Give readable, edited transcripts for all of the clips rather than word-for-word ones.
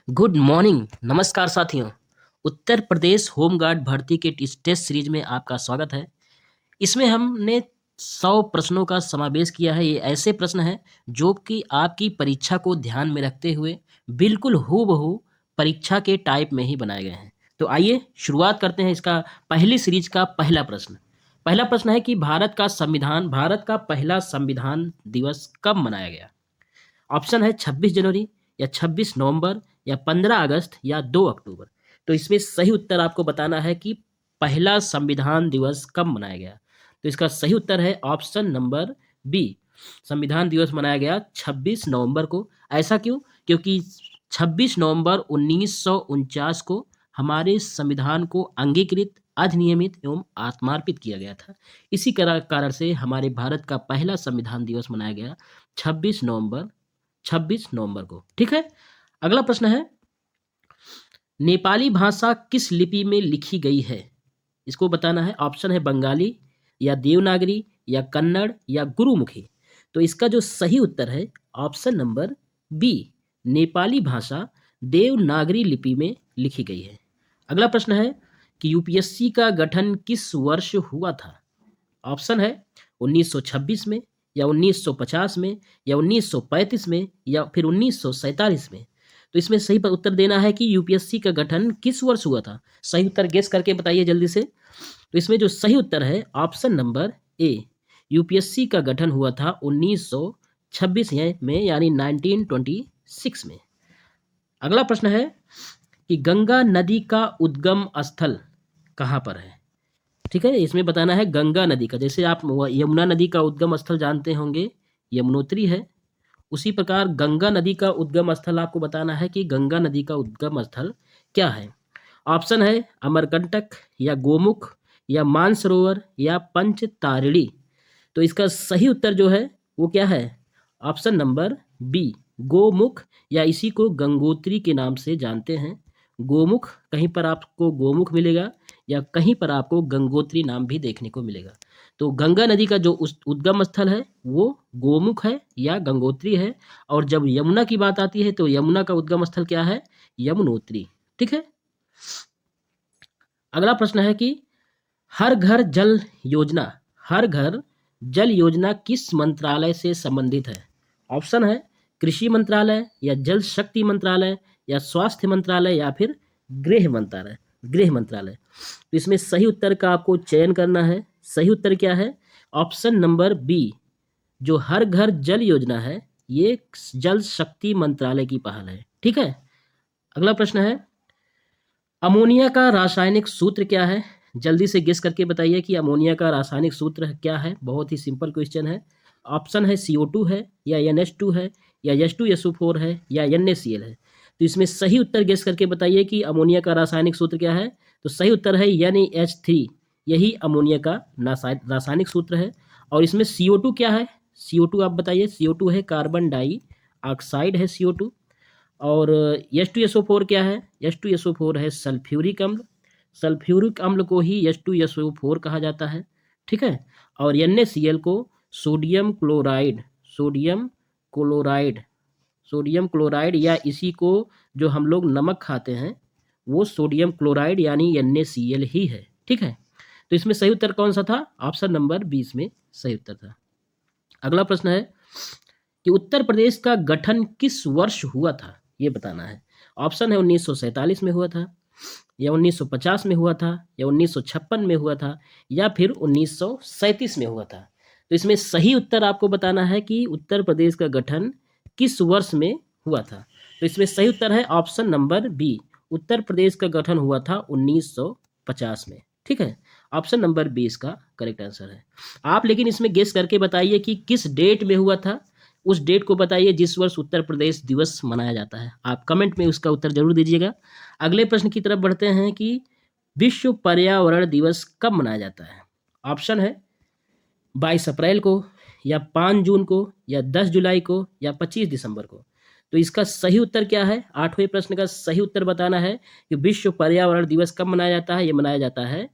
Good morning, नमस्कार साथियों। Uttar Pradesh home guard भर्ती के इस टेस्ट सीरीज में आपका स्वागत है। इसमें हमने 100 प्रश्नों का समावेश किया है। ये ऐसे प्रश्न हैं जो कि आपकी परीक्षा को ध्यान में रखते हुए बिल्कुल हूबहू परीक्षा के टाइप में ही बनाए गए हैं। तो आइए शुरुआत करते हैं इसका पहली सीरीज का पहला प्रश्न। पहला प्रश्न है कि भारत का पहला संविधान दिवस कब मनाया गया? ऑप्शन है 26 जनवरी या 26 नवंबर या 15 अगस्त या 2 अक्टूबर। तो इसमें सही उत्तर आपको बताना है कि पहला संविधान दिवस कब मनाया गया। तो इसका सही उत्तर है ऑप्शन नंबर बी। संविधान दिवस मनाया गया 26 नवंबर को। ऐसा क्यों? क्योंकि 26 नवंबर 1949 को हमारे संविधान को अंगीकृत, अधिनियमित एवं आत्मार्पित किया गया था। इसी कारण से हमारे भारत का पहला संविधान दिवस मनाया गया 26 नवंबर को। ठीक है। अगला प्रश्न है, नेपाली भाषा किस लिपि में लिखी गई है? इसको बताना है। ऑप्शन है बंगाली या देवनागरी या कन्नड़ या गुरुमुखी। तो इसका जो सही उत्तर है ऑप्शन नंबर बी, नेपाली भाषा देवनागरी लिपि में लिखी गई है। अगला प्रश्न है कि यूपीएससी का गठन किस वर्ष हुआ था? ऑप्शन है 1926 में या 1950 में या 1935 में या फिर 1947 में। तो इसमें सही उत्तर देना है कि यूपीएससी का गठन किस वर्ष हुआ था। सही उत्तर गेस करके बताइए जल्दी से। तो इसमें जो सही उत्तर है ऑप्शन नंबर ए, यूपीएससी का गठन हुआ था 1926 में, यानी 1926 में। अगला प्रश्न है कि गंगा नदी का उद्गम स्थल कहाँ पर है? ठीक है, इसमें बताना है गंगा नदी का। जैसे आप यमुना नदी का उद्गम स्थल जानते होंगे, यमुनोत्री है। उसी प्रकार गंगा नदी का उद्गम स्थल आपको बताना है कि गंगा नदी का उद्गम स्थल क्या है। ऑप्शन है अमरकंटक या गोमुख या मानसरोवर या पंचतारिणी। तो इसका सही उत्तर जो है वो क्या है? ऑप्शन नंबर बी, गोमुख, या इसी को गंगोत्री के नाम से जानते हैं। गोमुख, कहीं पर आपको गोमुख मिलेगा या कहीं पर आपको गंगोत्री नाम भी देखने को मिलेगा। तो गंगा नदी का जो उद्गम स्थल है वो गोमुख है या गंगोत्री है। और जब यमुना की बात आती है तो यमुना का उद्गम स्थल क्या है? यमुनोत्री। ठीक है। अगला प्रश्न है कि हर घर जल योजना हर घर जल योजना किस मंत्रालय से संबंधित है? ऑप्शन है कृषि मंत्रालय या जल शक्ति मंत्रालय या स्वास्थ्य मंत्रालय या फिर गृह मंत्रालय। तो इसमें सही उत्तर का आपको चयन करना है। सही उत्तर क्या है? ऑप्शन नंबर बी, जो हर घर जल योजना है ये जल शक्ति मंत्रालय की पहल है। ठीक है। अगला प्रश्न है, अमोनिया का रासायनिक सूत्र क्या है? जल्दी से गेस करके बताइए कि अमोनिया का रासायनिक सूत्र क्या है। बहुत ही सिंपल क्वेश्चन है। ऑप्शन है CO2 है या NH2 है या H2SO4 है या NaCl है। तो इसमें सही उत्तर गेस करके बताइए कि अमोनिया का रासायनिक सूत्र क्या है। तो सही उत्तर है NaH3। यही अमोनिया का रासायनिक सूत्र है। और इसमें CO2 क्या है? CO2 आप बताइए। CO2 है कार्बन डाई ऑक्साइड है CO2। और H2SO4 क्या है? H2SO4 है सल्फ्यूरिक अम्ल। सल्फ्यूरिक अम्ल को ही H2SO4 कहा जाता है। ठीक है। और NaCl को sodium chloride sodium chloride sodium chloride या इसी को जो हम लोग नमक खाते हैं वो सोडियम क्लोराइड यानी NaCl ही है। ठीक है। तो इसमें सही उत्तर कौन सा था? ऑप्शन नंबर 20 में सही उत्तर था। अगला प्रश्न है कि उत्तर प्रदेश का गठन किस वर्ष हुआ था, ये बताना है। ऑप्शन है 1947 में हुआ था या 1950 में हुआ था या 1956 में हुआ था या फिर 1937 में हुआ था। तो इसमें सही उत्तर आपको बताना है कि उत्तर प्रदेश का गठन किस वर्ष में हुआ था। तो इसमें सही उत्तर है option number B, Uttar Pradesh का गठन हुआ था 1950 में। ठीक है। ऑप्शन नंबर बी इसका करेक्ट आंसर है। आप लेकिन इसमें गेस करके बताइए कि किस डेट में हुआ था। उस डेट को बताइए जिस वर्ष उत्तर प्रदेश दिवस मनाया जाता है। आप कमेंट में उसका उत्तर जरूर दीजिएगा। अगले प्रश्न की तरफ बढ़ते हैं कि विश्व पर्यावरण दिवस कब मनाया जाता है? ऑप्शन है 22 अप्रैल को या 5 जून को या 10 जुलाई को या 25 दिसंबर को। तो इसका सही उत्तर क्या है? 8वें प्रश्न का सही उत्तर बताना है कि विश्व पर्यावरण दिवस कब मनाया जाता है। ये मनाया जाता है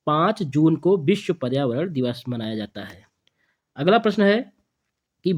5 जून को विश्व पर्यावरण दिवस मनाया जाता है। अगला प्रश्न है कि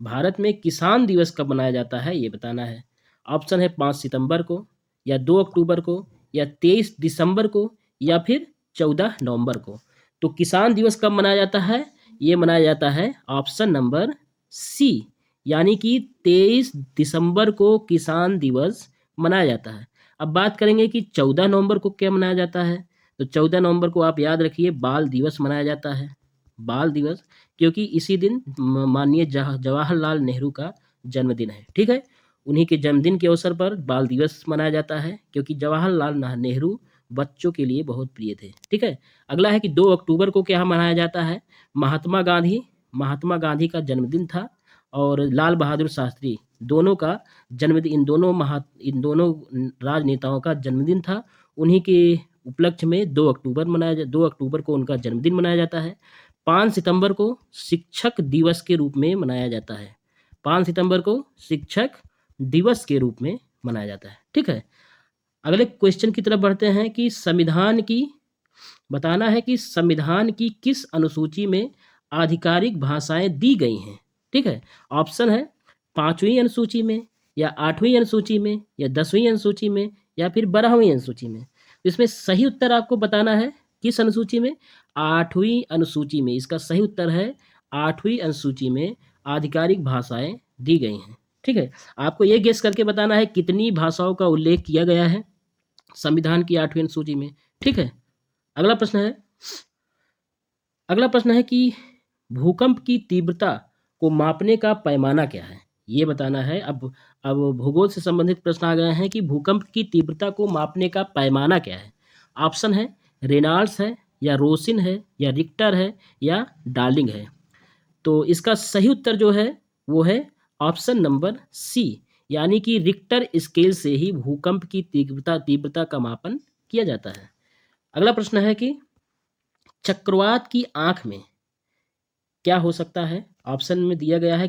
भारत में किसान दिवस कब मनाया जाता है ये बताना है। ऑप्शन है 5 सितंबर को, या 2 अक्टूबर को, या 23 दिसंबर को, या फिर 14 नवंबर को। तो किसान दिवस कब मनाया जाता है? ये मनाया जाता है ऑप्शन नंबर सी, यानी कि 23 दिसंबर को किसान दिवस मनाया जाता है। अब बात करेंगे कि 14 नवंबर को क्या मनाया जाता है। तो 14 नवंबर को आप याद रखिए बाल दिवस मनाया जाता है। बाल दिवस, क्योंकि इसी दिन माननीय जवाहरलाल नेहरू का जन्मदिन है। ठीक है, उन्हीं के जन्मदिन के अवसर पर बाल दिवस मनाया जाता है, क्योंकि जवाहरलाल नेहरू बच्चों के लिए बहुत प्रिय थे। ठीक है, अगला है कि 2 अक्टूबर को क्या मनाया जाता है? महात्मा गांधी का जन्मदिन था, और लाल बहादुर शास्त्री दोनों का जन्मदिन, इन दोनों राजनेताओं का जन्मदिन था। उन्हीं के उपलक्ष्य में 2 अक्टूबर को उनका जन्मदिन मनाया जाता है। 5 सितंबर को शिक्षक दिवस के रूप में मनाया जाता है। 5 सितंबर को शिक्षक दिवस के रूप में मनाया जाता है। ठीक है, अगले क्वेश्चन की तरफ बढ़ते हैं कि बताना है कि संविधान की किस अनुसूची में आधिकारिक भाषाएं दी गई हैं। ठीक है, ऑप्शन है 5वीं अनुसूची में, या 8वीं अनुसूची में, या 10वीं अनुसूची में, या फिर 12वीं अनुसूची में। इसमें सही उत्तर आपको बताना है किस अनुसूची में? 8वीं अनुसूची में। इसका सही उत्तर है 8वीं अनुसूची में आधिकारिक भाषाएं दी गई हैं। ठीक है, आपको ये गेस करके बताना है कितनी भाषाओं का उल्लेख किया गया है संविधान की 8वीं अनुसूची में। ठीक है, अगला प्रश्न है कि भूकंप की तीव्रता को मापने का पैमाना क्या है, ये बताना है। अब भूगोल से संबंधित प्रश्न आ गए हैं कि भूकंप की तीव्रता को मापने का पैमाना क्या है। ऑप्शन है रेनॉल्ड्स है, या रोसिन है, या रिक्टर है, या डार्लिंग है। तो इसका सही उत्तर जो है वो है ऑप्शन नंबर सी, यानी कि रिक्टर स्केल से ही भूकंप की तीव्रता का मापन किया जाता है। अगला प्रश्न है कि चक्रवात की आंख में क्या हो सकता है। ऑप्शन दिया गया है,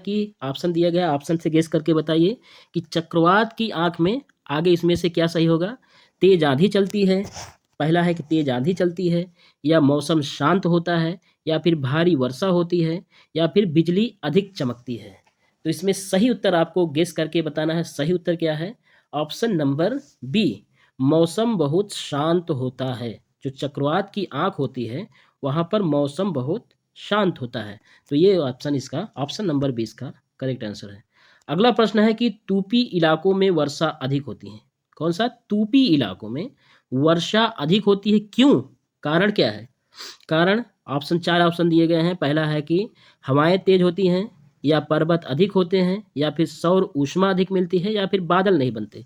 ऑप्शन से गेस करके बताइए कि चक्रवात की आंख में आगे इसमें से क्या सही होगा। तेज आंधी चलती है, पहला है कि तेज आंधी चलती है, या मौसम शांत होता है, या फिर भारी वर्षा होती है, या फिर बिजली अधिक चमकती है। तो इसमें सही उत्तर आपको गेस करके बताना है। सही उत्तर क्या है? ऑप्शन नंबर बी, मौसम बहुत शांत होता है। जो चक्रवात की आंख होती है वहां पर मौसम बहुत शांत होता है। तो ये ऑप्शन नंबर 20 का करेक्ट आंसर है। अगला प्रश्न है कि तूपी इलाकों में वर्षा अधिक होती है। कौन सा? तूपी इलाकों में वर्षा अधिक होती है, क्यों? कारण क्या है? कारण 4 ऑप्शन दिए गए हैं। पहला है कि हवाएं तेज होती हैं, या पर्वत अधिक होते हैं, या फिर सौर ऊष्मा अधिक मिलती है, या फिर बादल नहीं बनते।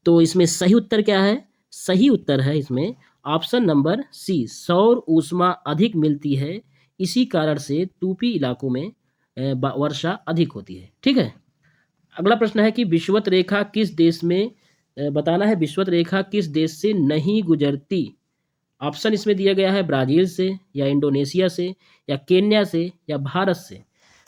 तो इसमें सही उत्तर क्या है? सही उत्तर है इसमें ऑप्शन नंबर सी, सौर ऊष्मा अधिक मिलती है, इसी कारण से तूपी इलाकों में वर्षा अधिक होती है। ठीक है, अगला प्रश्न है कि विषुवत रेखा किस देश में बताना है, विषुवत रेखा किस देश से नहीं गुजरती। ऑप्शन इसमें दिया गया है ब्राजील से, या इंडोनेशिया से, या केन्या से, या भारत से।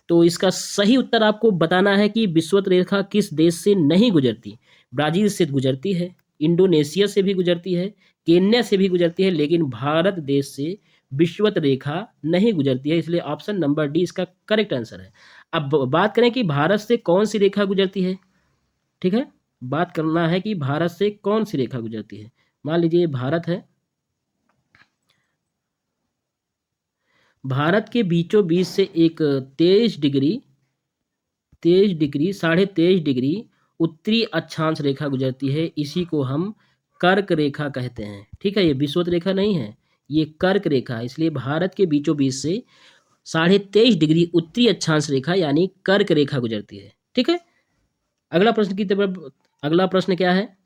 तो इसका सही उत्तर आपको बताना है कि विषुवत रेखा किस देश से नहीं गुजरती। ब्राजील से गुजरती है, इंडोनेशिया से भी गुजरती है, केन्या से भी गुजरती है, लेकिन भारत देश से विषुवत रेखा नहीं गुजरती है, इसलिए ऑप्शन नंबर डी इसका करेक्ट आंसर है। अब बात करें कि भारत से कौन सी रेखा गुजरती है। ठीक है, बात करना है कि भारत से कौन सी रेखा गुजरती है। मान लीजिए भारत है, भारत के बीचों बीच से एक 23.23 डिग्री उत्तरी अक्षांश रेखा गुजरती है। इसी को हम कर्क रेखा कहते हैं। ठीक है, ये विषुवत रेखा नहीं है, ये कर्क रेखा है। इसलिए भारत के बीचों बीच से 23.5 डिग्री उत्तरी अक्षांश रेखा यानी कर्क रेखा गुजरती है। ठीक है, अगला प्रश्न क्या है?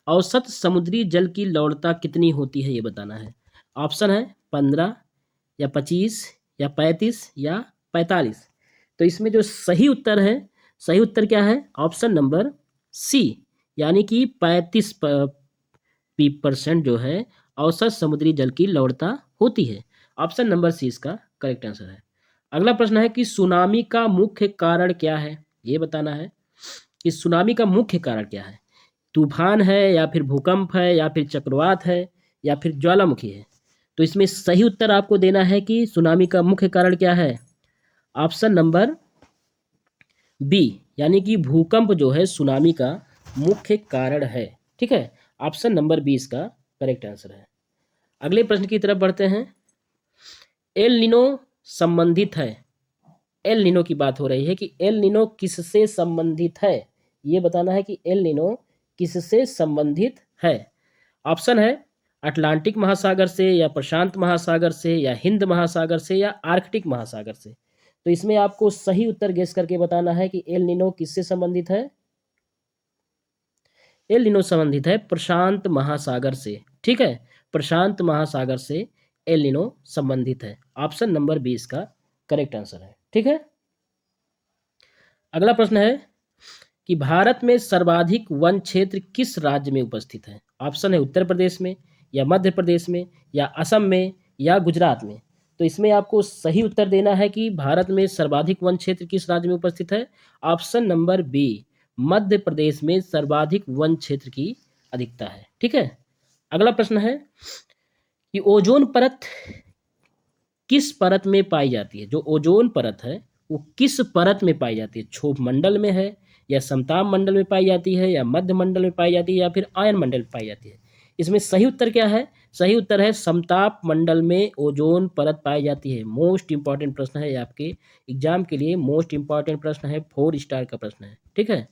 औसत समुद्री जल की लवणता कितनी होती है, ये बताना है। ऑप्शन है 15, या 25, या 35, या 45। तो इसमें जो सही उत्तर क्या है? ऑप्शन नंबर सी, यानी कि 35% जो है औसत समुद्री जल की लवणता होती है। ऑप्शन नंबर सी इसका करेक्ट आंसर है। अगला प्रश्न है कि सुनामी का मुख्य कारण क्या है, ये बताना है कि सुनामी का मुख्य कारण क्या है। तूफान है, या फिर भूकंप है, या फिर चक्रवात है, या फिर ज्वालामुखी है। तो इसमें सही उत्तर आपको देना है कि सुनामी का मुख्य कारण क्या है। ऑप्शन नंबर बी, यानी कि भूकंप जो है सुनामी का मुख्य कारण है। ठीक है, ऑप्शन नंबर बी इसका करेक्ट आंसर है। अगले प्रश्न की तरफ बढ़ते हैं। एल निनो संबंधित है, एल निनो की बात हो रही है कि एल निनो किससे संबंधित है, ये बताना है कि एल निनो किससे संबंधित है। ऑप्शन है अटलांटिक महासागर से, या प्रशांत महासागर से, या हिंद महासागर से, या आर्कटिक महासागर से। तो इसमें आपको सही उत्तर गेस करके बताना है कि एल निनो किससे संबंधित है। एल निनो संबंधित है प्रशांत महासागर से। ठीक है, प्रशांत महासागर से एल निनो संबंधित है। ऑप्शन नंबर बी इसका करेक्ट आंसर है। ठीक है, अगला प्रश्न है कि भारत में सर्वाधिक वन क्षेत्र किस राज्य में उपस्थित है। ऑप्शन है उत्तर प्रदेश में, या मध्य प्रदेश में, या असम में, या गुजरात में। तो इसमें आपको सही उत्तर देना है कि भारत में सर्वाधिक वन क्षेत्र किस राज्य में उपस्थित है। Option number B, Madhya Pradesh में सर्वाधिक वन क्षेत्र की अधिकता है। ठीक है, अगला प्रश्न है कि ओजोन परत किस परत में पाई जाती है। जो ओजोन परत है वो किस परत में पाई जाती है, क्षोभ मंडल में है, या समताप मंडल में पाई जाती है, या मध्य मंडल में पाई जाती है, या फिर आयन मंडल में पाई जाती है। इसमें सही उत्तर क्या है। सही उत्तर है समताप मंडल में ओजोन परत पाई जाती है। मोस्ट इंपॉर्टेंट प्रश्न है, आपके एग्जाम के लिए मोस्ट इंपॉर्टेंट प्रश्न है, 4 स्टार का प्रश्न है। ठीक है,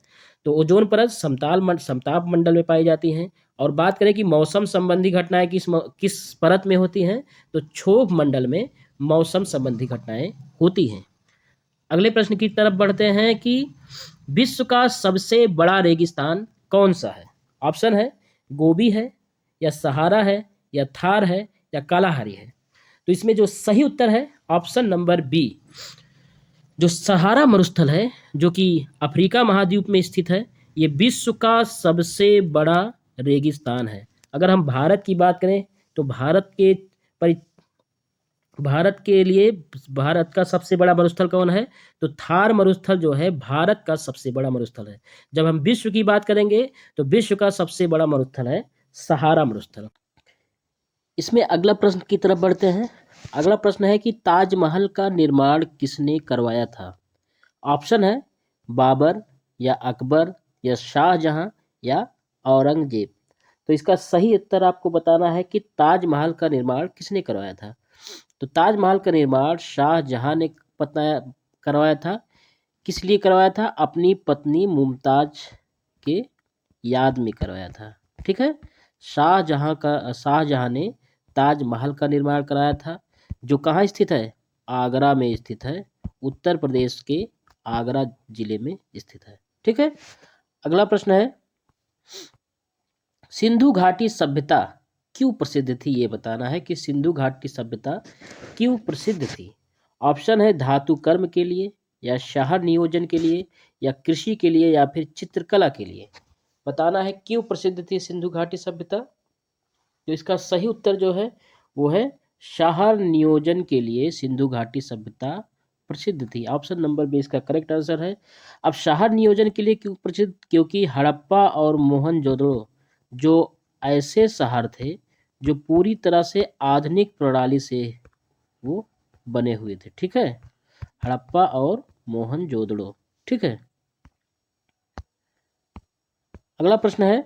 तो ओजोन परत समताप मंडल में पाई जाती हैं। और बात करें कि मौसम संबंधी घटनाएं किस परत में होती हैं, तो क्षोभ मंडल में मौसम संबंधी घटनाएं होती हैं। अगले प्रश्न की तरफ बढ़ते हैं कि विश्व का सबसे बड़ा रेगिस्तान कौन सा है। ऑप्शन है गोबी है, या सहारा है, या थार है, या कालाहारी है। तो इसमें जो सही उत्तर है ऑप्शन नंबर बी, जो सहारा मरुस्थल है, जो कि अफ्रीका महाद्वीप में स्थित है, ये विश्व का सबसे बड़ा रेगिस्तान है। अगर हम भारत की बात करें तो भारत के लिए भारत का सबसे बड़ा मरुस्थल कौन है, तो थार मरुस्थल जो है भारत का सबसे बड़ा मरुस्थल है। जब हम विश्व की बात करेंगे तो विश्व का सबसे बड़ा मरुस्थल है सहारा मरुस्थल। इसमें अगला प्रश्न की तरफ बढ़ते हैं। अगला प्रश्न है कि ताजमहल का निर्माण किसने करवाया था। ऑप्शन है बाबर, या अकबर, या शाहजहां, या औरंगजेब। तो इसका सही उत्तर आपको बताना है कि ताजमहल का निर्माण किसने करवाया था। तो ताजमहल का निर्माण शाहजहां ने करवाया था। किस लिए करवाया था, अपनी पत्नी मुमताज के याद में करवाया था। ठीक है, शाहजहां ने ताजमहल का निर्माण कराया था, जो कहाँ स्थित है, आगरा में स्थित है, उत्तर प्रदेश के आगरा जिले में स्थित है। ठीक है, अगला प्रश्न है सिंधु घाटी सभ्यता क्यों प्रसिद्ध थी। ये बताना है कि सिंधु घाटी सभ्यता क्यों प्रसिद्ध थी। ऑप्शन है धातु कर्म के लिए, या शहर नियोजन के लिए, या कृषि के लिए, या फिर चित्रकला के लिए। बताना है क्यों प्रसिद्ध थी सिंधु घाटी सभ्यता। तो इसका सही उत्तर जो है वो है शहर नियोजन के लिए सिंधु घाटी सभ्यता प्रसिद्ध थी। ऑप्शन नंबर बी इसका करेक्ट आंसर है। अब शहर नियोजन के लिए क्यों प्रसिद्ध, क्योंकि हड़प्पा और मोहनजोदड़ो जो ऐसे शहर थे जो पूरी तरह से आधुनिक प्रणाली से वो बने हुए थे। ठीक है, हड़प्पा और मोहनजोदड़ो। ठीक है, अगला प्रश्न है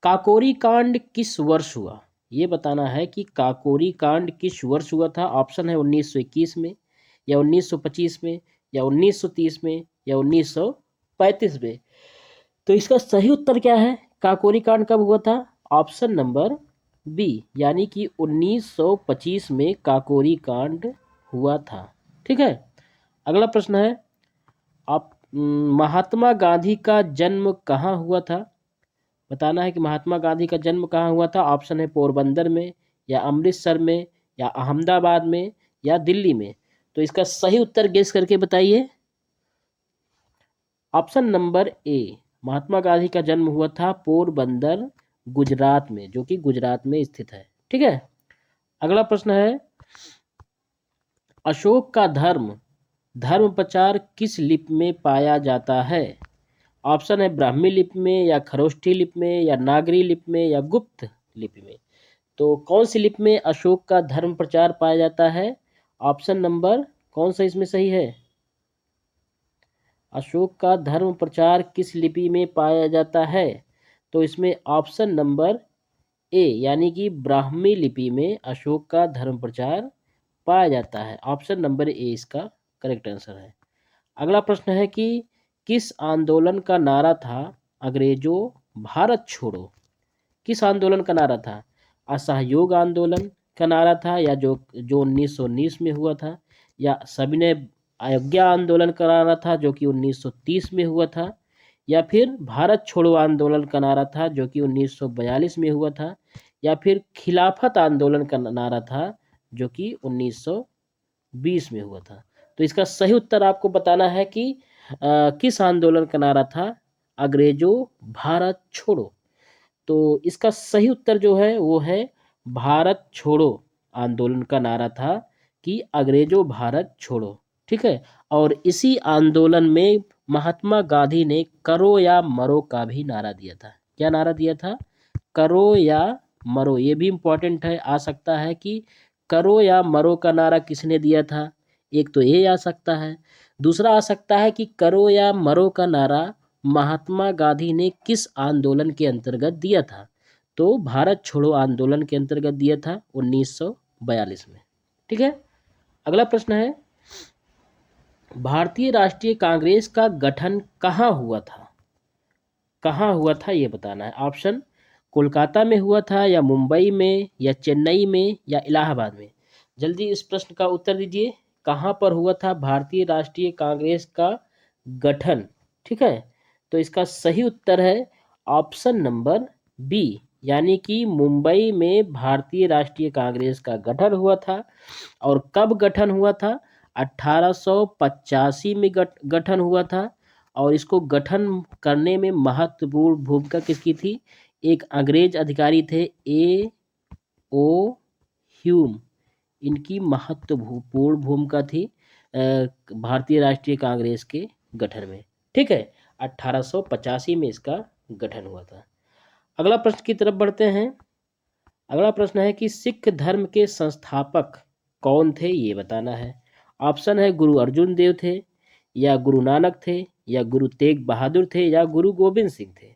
काकोरी कांड किस वर्ष हुआ। ये बताना है कि काकोरी कांड किस वर्ष हुआ था। ऑप्शन है 1921 में, या 1925 में, या 1930 में, या 1935 में। तो इसका सही उत्तर क्या है, काकोरी कांड कब हुआ था। ऑप्शन नंबर बी, यानी कि 1925 में काकोरी कांड हुआ था। ठीक है, अगला प्रश्न है आप महात्मा गांधी का जन्म कहाँ हुआ था। बताना है कि महात्मा गांधी का जन्म कहाँ हुआ था। ऑप्शन है पोरबंदर में, या अमृतसर में, या अहमदाबाद में, या दिल्ली में। तो इसका सही उत्तर गेस करके बताइए। Option number A, Mahatma Gandhi का जन्म हुआ था पोरबंदर गुजरात में, जो कि गुजरात में स्थित है। ठीक है, अगला प्रश्न है अशोक का धर्म प्रचार किस लिपि में पाया जाता है। ऑप्शन है ब्राह्मी लिपि में, या खरोष्ठी लिपि में, या नागरी लिपि में, या गुप्त लिपि में। तो कौन सी लिपि में अशोक का धर्म प्रचार पाया जाता है। ऑप्शन नंबर कौन सा इसमें सही है? अशोक का धर्म प्रचार किस लिपि में पाया जाता है? तो इसमें ऑप्शन नंबर ए यानी कि ब्राह्मी लिपि में अशोक का धर्म प्रचार पाया जाता है। ऑप्शन नंबर ए इसका करेक्ट आंसर है। अगला प्रश्न है कि किस आंदोलन का नारा था अंग्रेजों भारत छोड़ो? किस आंदोलन का नारा था? असहयोग आंदोलन का नारा था, या जो 1919 में हुआ था, या सविनय अवज्ञा आंदोलन का नारा था जो कि 1930 में हुआ था, या फिर भारत छोड़ो आंदोलन का नारा था जो कि 1942 में हुआ था, या फिर खिलाफत आंदोलन का नारा था जो कि 1920 में हुआ था। तो इसका सही उत्तर आपको बताना है कि किस आंदोलन का नारा था अंग्रेजों भारत छोड़ो। तो इसका सही उत्तर जो है वो है भारत छोड़ो आंदोलन का नारा था कि अंग्रेजों भारत छोड़ो। ठीक है। और इसी आंदोलन में महात्मा गांधी ने करो या मरो का भी नारा दिया था। क्या नारा दिया था? करो या मरो। ये भी इम्पोर्टेंट है, आ सकता है कि करो या मरो का नारा किसने दिया था। एक तो ये आ सकता है, दूसरा आ सकता है कि करो या मरो का नारा महात्मा गांधी ने किस आंदोलन के अंतर्गत दिया था। तो भारत छोड़ो आंदोलन के अंतर्गत दिया था 1942 में। ठीक है। अगला प्रश्न है भारतीय राष्ट्रीय कांग्रेस का गठन कहाँ हुआ था? कहाँ हुआ था ये बताना है। ऑप्शन कोलकाता में हुआ था, या मुंबई में, या चेन्नई में, या इलाहाबाद में। जल्दी इस प्रश्न का उत्तर दीजिए। कहाँ पर हुआ था भारतीय राष्ट्रीय कांग्रेस का गठन? ठीक है। तो इसका सही उत्तर है ऑप्शन नंबर बी, यानी कि मुंबई में भारतीय राष्ट्रीय कांग्रेस का गठन हुआ था। और कब गठन हुआ था? 1885 में गठन हुआ था। और इसको गठन करने में महत्वपूर्ण भूमिका किसकी थी? एक अंग्रेज अधिकारी थे ए ओ ह्यूम, इनकी महत्वपूर्ण भूमिका थी भारतीय राष्ट्रीय कांग्रेस के गठन में। ठीक है। 1885 में इसका गठन हुआ था। अगला प्रश्न की तरफ बढ़ते हैं। अगला प्रश्न है कि सिख धर्म के संस्थापक कौन थे, ये बताना है। ऑप्शन है गुरु अर्जुन देव थे, या गुरु नानक थे, या गुरु तेग बहादुर थे, या गुरु गोविंद सिंह थे।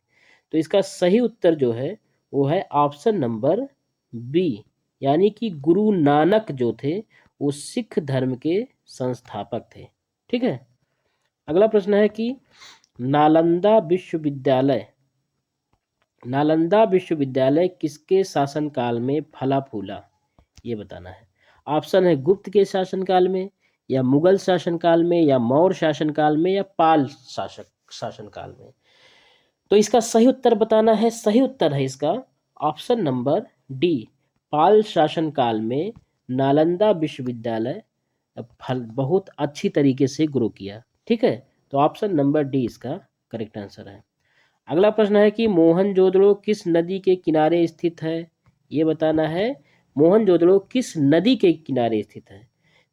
तो इसका सही उत्तर जो है वो है ऑप्शन नंबर बी, यानी कि गुरु नानक जो थे वो सिख धर्म के संस्थापक थे। ठीक है। अगला प्रश्न है कि नालंदा विश्वविद्यालय नालंदा विश्वविद्यालय किसके शासनकाल में फला फूला, ये बताना है। ऑप्शन है गुप्त के शासनकाल में, या मुगल शासनकाल में, या मौर्य शासनकाल में, या पाल शासनकाल में। तो इसका सही उत्तर बताना है। सही उत्तर है इसका ऑप्शन नंबर डी, पाल शासनकाल में नालंदा विश्वविद्यालय बहुत अच्छी तरीके से ग्रो किया। ठीक है। तो ऑप्शन नंबर डी इसका करेक्ट आंसर है। अगला प्रश्न है कि मोहनजोदड़ो किस नदी के किनारे स्थित है, ये बताना है। मोहनजोदड़ो किस नदी के किनारे स्थित है?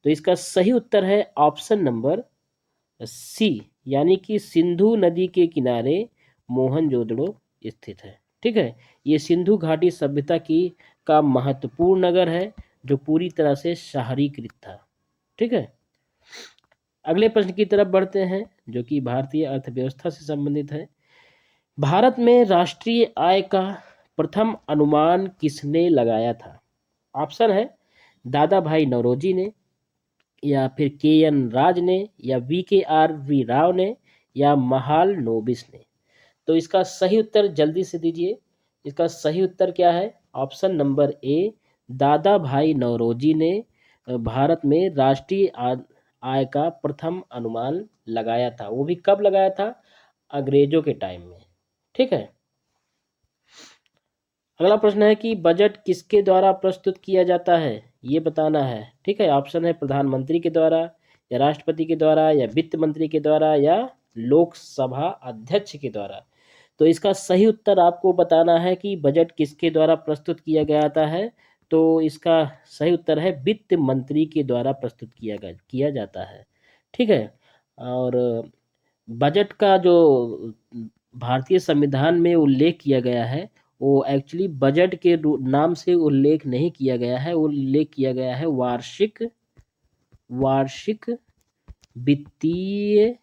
तो इसका सही उत्तर है ऑप्शन नंबर सी, यानी कि सिंधु नदी के किनारे मोहनजोदड़ो स्थित है। ठीक है। ये सिंधु घाटी सभ्यता की का महत्वपूर्ण नगर है जो पूरी तरह से शहरीकृत था। ठीक है। अगले प्रश्न की तरफ बढ़ते हैं जो कि भारतीय अर्थव्यवस्था से संबंधित है। भारत में राष्ट्रीय आय का प्रथम अनुमान किसने लगाया था? ऑप्शन है दादा भाई नौरोजी ने, या फिर के एन राज ने, या वी राव ने, या महाल नोबिस ने। तो इसका सही उत्तर जल्दी से दीजिए। इसका सही उत्तर क्या है? ऑप्शन नंबर ए, दादा भाई नौरोजी ने भारत में राष्ट्रीय आय का प्रथम अनुमान लगाया था। वो भी कब लगाया था? अंग्रेजों के टाइम में। ठीक है। अगला प्रश्न है कि बजट किसके द्वारा प्रस्तुत किया जाता है, ये बताना है। ठीक है। ऑप्शन है प्रधानमंत्री के द्वारा, या राष्ट्रपति के द्वारा, या वित्त मंत्री के द्वारा, या लोकसभा अध्यक्ष के द्वारा। तो इसका सही उत्तर आपको बताना है कि बजट किसके द्वारा प्रस्तुत किया जाता है। तो इसका सही उत्तर है वित्त मंत्री के द्वारा प्रस्तुत किया जाता है। ठीक है। और बजट का जो भारतीय संविधान में उल्लेख किया गया है वो एक्चुअली बजट के नाम से उल्लेख नहीं किया गया है, उल्लेख किया गया है वार्षिक वार्षिक वित्तीय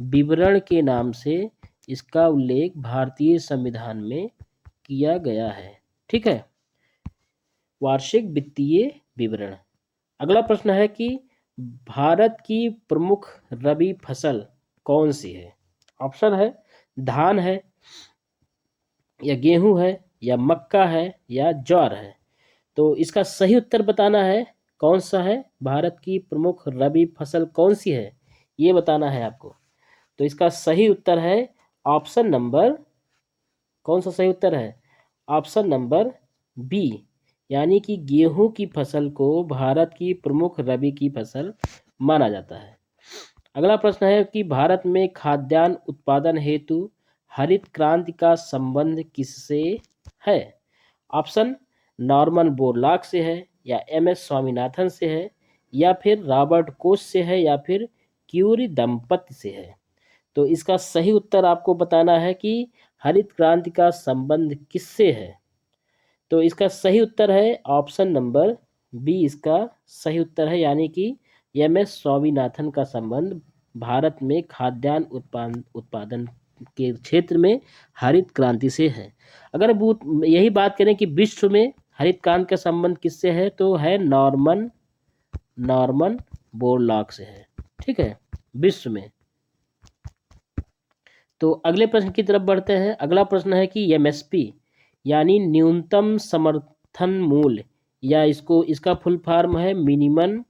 विवरण के नाम से इसका उल्लेख भारतीय संविधान में किया गया है। ठीक है, वार्षिक वित्तीय विवरण। अगला प्रश्न है कि भारत की प्रमुख रबी फसल कौन सी है? ऑप्शन है धान है, या गेहूं है, या मक्का है, या ज्वार है। तो इसका सही उत्तर बताना है कौन सा है, भारत की प्रमुख रबी फसल कौन सी है, ये बताना है आपको। तो इसका सही उत्तर है ऑप्शन नंबर, कौन सा सही उत्तर है? ऑप्शन नंबर बी, यानी कि गेहूं की फसल को भारत की प्रमुख रबी की फसल माना जाता है। अगला प्रश्न है कि भारत में खाद्यान्न उत्पादन हेतु हरित क्रांति का संबंध किससे है? ऑप्शन नॉर्मन बोरलॉग से है, या एम.एस. स्वामीनाथन से है, या फिर रॉबर्ट कोच से है, या फिर क्यूरी दंपति से है। तो इसका सही उत्तर आपको बताना है कि हरित क्रांति का संबंध किससे है। तो इसका सही उत्तर है ऑप्शन नंबर बी, इसका सही उत्तर है, यानी कि एम.एस. स्वामीनाथन का संबंध भारत में खाद्यान्न उत्पादन के क्षेत्र में हरित क्रांति से है। अगर यही बात करें कि विश्व में हरित क्रांति का संबंध किससे है, तो है नॉर्मन बोरलॉग से है। ठीक है, विश्व में। तो अगले प्रश्न की तरफ बढ़ते हैं। अगला प्रश्न है कि एमएसपी यानी न्यूनतम समर्थन मूल्य, या इसका फुल फॉर्म है मिनिमम,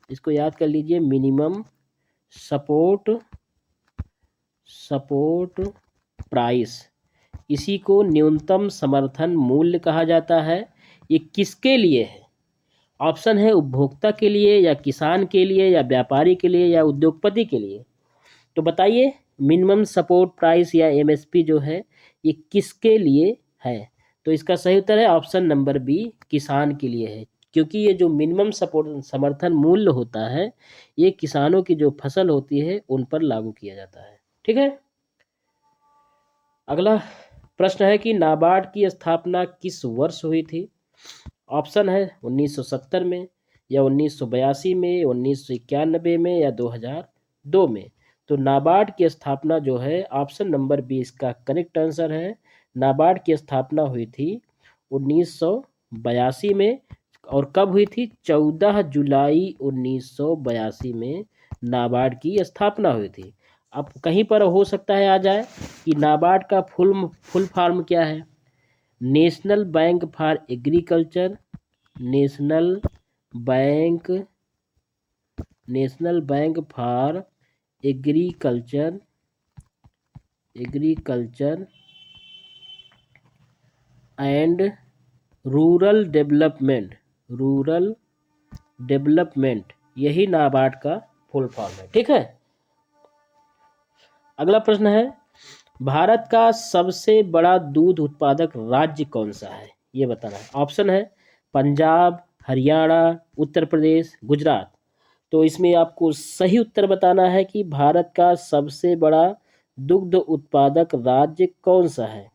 इसको याद कर लीजिए, मिनिमम सपोर्ट प्राइस, इसी को न्यूनतम समर्थन मूल्य कहा जाता है। ये किसके लिए है? ऑप्शन है उपभोक्ता के लिए, या किसान के लिए, या व्यापारी के लिए, या उद्योगपति के लिए। तो बताइए, मिनिमम सपोर्ट प्राइस या एमएसपी जो है ये किसके लिए है? तो इसका सही उत्तर है ऑप्शन नंबर बी, किसान के लिए है। क्योंकि ये जो मिनिमम सपोर्ट समर्थन मूल्य होता है, ये किसानों की जो फसल होती है उन पर लागू किया जाता है। ठीक है, अगला प्रश्न है कि नाबार्ड की स्थापना किस वर्ष हुई थी? ऑप्शन है 1970 में, या 1982 में, 1991 में, या 2002 में। तो नाबार्ड की स्थापना जो है, ऑप्शन नंबर बी इसका करेक्ट आंसर है। नाबार्ड की स्थापना हुई थी 1982 में। और कब हुई थी? 14 जुलाई 1982 में नाबार्ड की स्थापना हुई थी। अब कहीं पर हो सकता है आ जाए कि नाबार्ड का फुल फॉर्म क्या है? National bank for agriculture, national bank for agriculture and rural development, यही नाबार्ड का फुल फॉर्म है। ठीक है, अगला प्रश्न है, भारत का सबसे बड़ा दूध उत्पादक राज्य कौन सा है? ये बताना है। ऑप्शन है पंजाब, हरियाणा, उत्तर प्रदेश, गुजरात। तो इसमें आपको सही उत्तर बताना है कि भारत का सबसे बड़ा दुग्ध उत्पादक राज्य कौन सा है।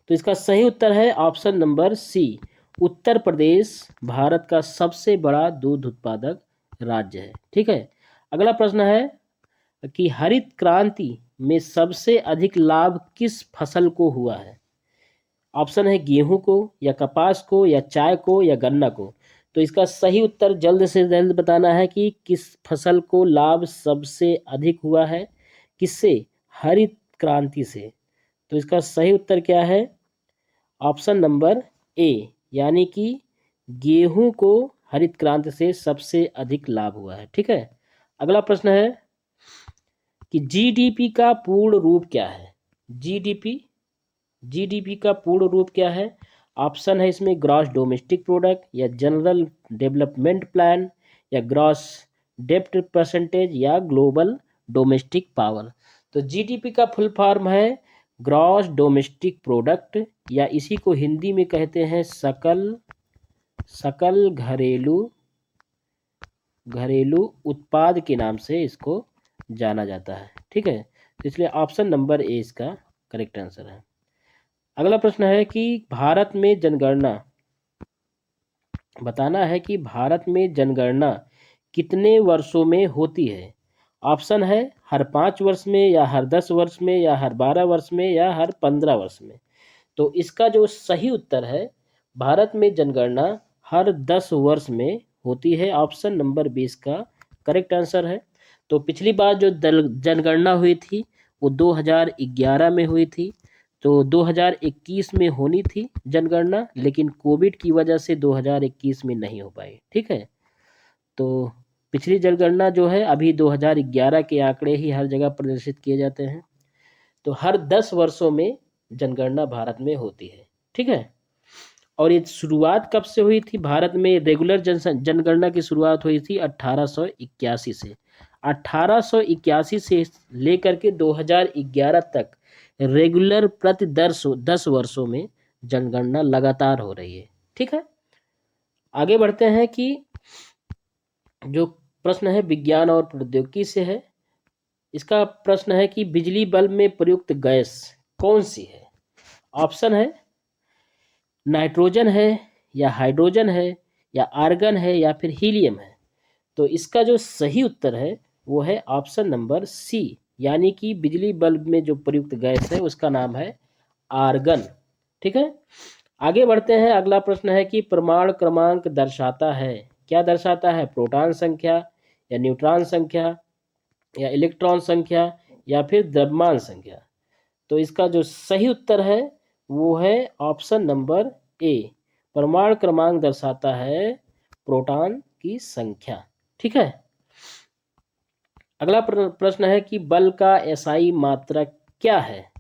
तो इसका सही उत्तर है option number C, Uttar Pradesh Bharat का सबसे बड़ा दूध उत्पादक राज्य है। ठीक है, अगला प्रश्न है कि हरित क्रांति में सबसे अधिक लाभ किस फसल को हुआ है? ऑप्शन है गेहूं को, या कपास को, या चाय को, या गन्ना को। तो इसका सही उत्तर जल्द से जल्द बताना है कि किस फसल को लाभ सबसे अधिक हुआ है, किससे? हरित क्रांति से। तो इसका सही उत्तर क्या है? ऑप्शन नंबर ए, यानी कि गेहूं को हरित क्रांति से सबसे अधिक लाभ हुआ है। ठीक है, अगला प्रश्न है कि जीडीपी का पूर्ण रूप क्या है? जीडीपी का पूर्ण रूप क्या है? ऑप्शन है इसमें ग्रॉस डोमेस्टिक प्रोडक्ट, या जनरल डेवलपमेंट प्लान, या ग्रॉस डेप्ट परसेंटेज, या ग्लोबल डोमेस्टिक पावर। तो जीडीपी का फुल फॉर्म है ग्रॉस डोमेस्टिक प्रोडक्ट, या इसी को हिंदी में कहते हैं सकल घरेलू उत्पाद के नाम से इसको जाना जाता है। ठीक है, तो इसलिए ऑप्शन नंबर ए इसका करेक्ट आंसर है। अगला प्रश्न है कि भारत में जनगणना बताना है कि भारत में जनगणना कितने वर्षों में होती है। ऑप्शन है हर 5 वर्ष में, या हर 10 वर्ष में, या हर 12 वर्ष में, या हर 15 वर्ष में। तो इसका जो सही उत्तर है, भारत में जनगणना हर 10 वर्ष में होती है। ऑप्शन नंबर 20 का करेक्ट आंसर है। तो पिछली बार जो जनगणना हुई थी वो 2011 में हुई थी। तो 2021 में होनी थी जनगणना, लेकिन कोविड की वजह से 2021 में नहीं हो पाई। ठीक है, तो पिछली जनगणना जो है अभी 2011 के आंकड़े ही हर जगह प्रदर्शित किए जाते हैं। तो हर 10 वर्षों में जनगणना भारत में होती है। ठीक है, और ये शुरुआत कब से हुई थी? भारत में रेगुलर जनगणना की शुरुआत हुई थी 1881 से। 1881 से लेकर के 2011 तक रेगुलर प्रति 10 वर्षों में जनगणना लगातार हो रही है। ठीक है, आगे बढ़ते हैं कि जो प्रश्न है विज्ञान और प्रौद्योगिकी से है। इसका प्रश्न है कि बिजली बल्ब में प्रयुक्त गैस कौन सी है? ऑप्शन है नाइट्रोजन है, या हाइड्रोजन है, या आर्गन है, या फिर हीलियम है। तो इसका जो सही उत्तर है वो है ऑप्शन नंबर सी, यानी कि बिजली बल्ब में जो प्रयुक्त गैस है उसका नाम है आर्गन। ठीक है, आगे बढ़ते हैं। अगला प्रश्न है कि परमाणु क्रमांक दर्शाता है, क्या दर्शाता है? प्रोटॉन संख्या, या न्यूट्रॉन संख्या, या इलेक्ट्रॉन संख्या, या फिर द्रव्यमान संख्या। तो इसका जो सही उत्तर है वो है ऑप्शन नंबर ए, परमाणु क्रमांक दर्शाता है प्रोटॉन की संख्या। ठीक है, अगला प्रश्न है कि बल का एसआई मात्रक क्या है?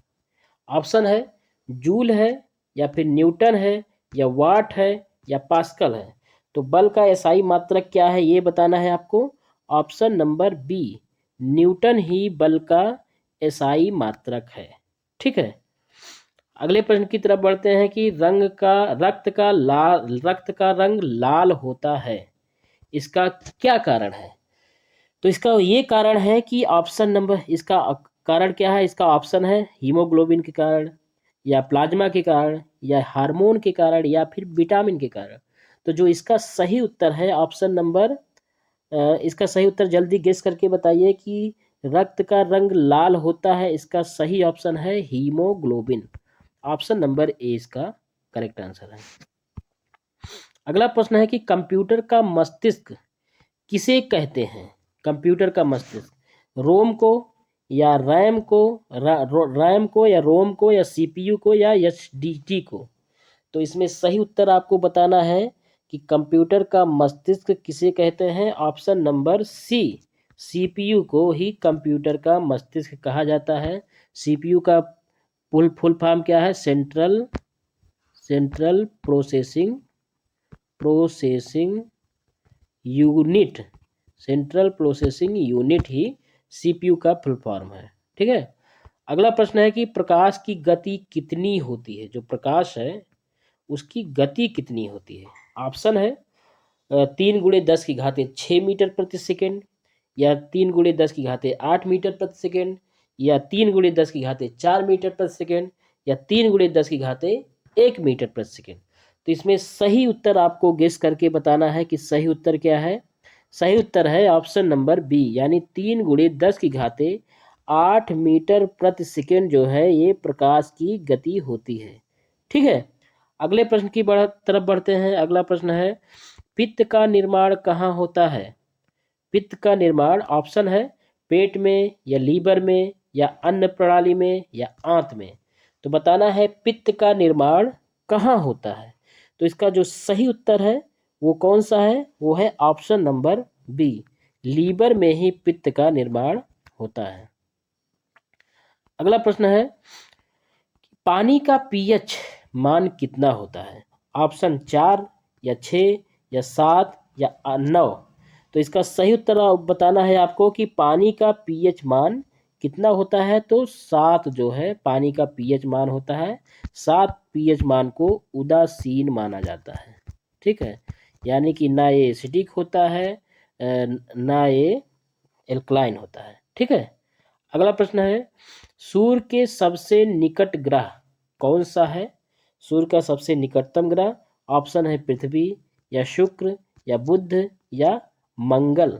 ऑप्शन है जूल है, या फिर न्यूटन है, या वाट है, या पास्कल है। तो बल का एसआई मात्रक क्या है ये बताना है आपको। ऑप्शन नंबर बी, न्यूटन ही बल का एसआई मात्रक है। ठीक है, अगले प्रश्न की तरफ बढ़ते हैं कि रक्त का रंग लाल होता है, इसका क्या कारण है? तो इसका ये कारण है कि ऑप्शन नंबर, इसका कारण क्या है? इसका ऑप्शन है हीमोग्लोबिन के कारण, या प्लाज्मा के कारण, या हार्मोन के कारण, या फिर विटामिन के कारण। तो जो इसका सही उत्तर है ऑप्शन नंबर, इसका सही उत्तर जल्दी गेस करके बताइए कि रक्त का रंग लाल होता है। इसका सही ऑप्शन है हीमोग्लोबिन। ऑप्शन नंबर ए इसका करेक्ट आंसर है। अगला प्रश्न है कि कंप्यूटर का मस्तिष्क किसे कहते हैं? कंप्यूटर का मस्तिष्क रोम को, या रैम को, रैम को, या रोम को, या सीपीयू को, या एचडीडी को। तो इसमें सही उत्तर आपको बताना है कि कंप्यूटर का मस्तिष्क किसे कहते हैं। ऑप्शन नंबर सी, सीपीयू को ही कंप्यूटर का मस्तिष्क कहा जाता है। सीपीयू का फुल फॉर्म क्या है? Central processing unit. Central processing unit ही सीपीयू का फुल फॉर्म है। ठीक है, अगला प्रश्न है कि प्रकाश की गति कितनी होती है? जो प्रकाश है उसकी गति कितनी होती है? ऑप्शन है 3 × 10⁻6 मीटर प्रति सेकेंड, या 3 × 10⁻8 मीटर प्रति सेकेंड, या 3 × 10⁻4 मीटर प्रति सेकेंड, या 3 × 10⁻1 मीटर प्रति सेकेंड। तो इसमें सही उत्तर आपको गेस करके बताना है कि सही उत्तर क्या है। सही उत्तर है ऑप्शन नंबर बी, यानी 3 × 10⁸ जो है ये प्रकाश की गति होती है। ठीक है, अगले प्रश्न की तरफ बढ़ते हैं। अगला प्रश्न है पित्त का निर्माण कहाँ होता है? पित्त का निर्माण ऑप्शन है पेट में, या लीवर में, या अन्न प्रणाली में, या आंत में। तो बताना है पित्त का निर्माण कहाँ होता है। तो इसका जो सही उत्तर है वो कौन सा है? वो है ऑप्शन नंबर बी, लीवर में ही पित्त का निर्माण होता है। अगला प्रश्न है पानी का पीएच मान कितना होता है? ऑप्शन 4, या 6, या 7, या 9। तो इसका सही उत्तर बताना है आपको कि पानी का पीएच मान कितना होता है। तो 7 जो है पानी का पीएच मान होता है। 7 पीएच मान को उदासीन माना जाता है। ठीक है, यानी कि ना ये एसिडिक होता है, ना ये एल्कलाइन होता है। ठीक है, अगला प्रश्न है सूर्य के सबसे निकट ग्रह कौन सा है? सूर्य का सबसे निकटतम ग्रह ऑप्शन है पृथ्वी, या शुक्र या बुध या मंगल?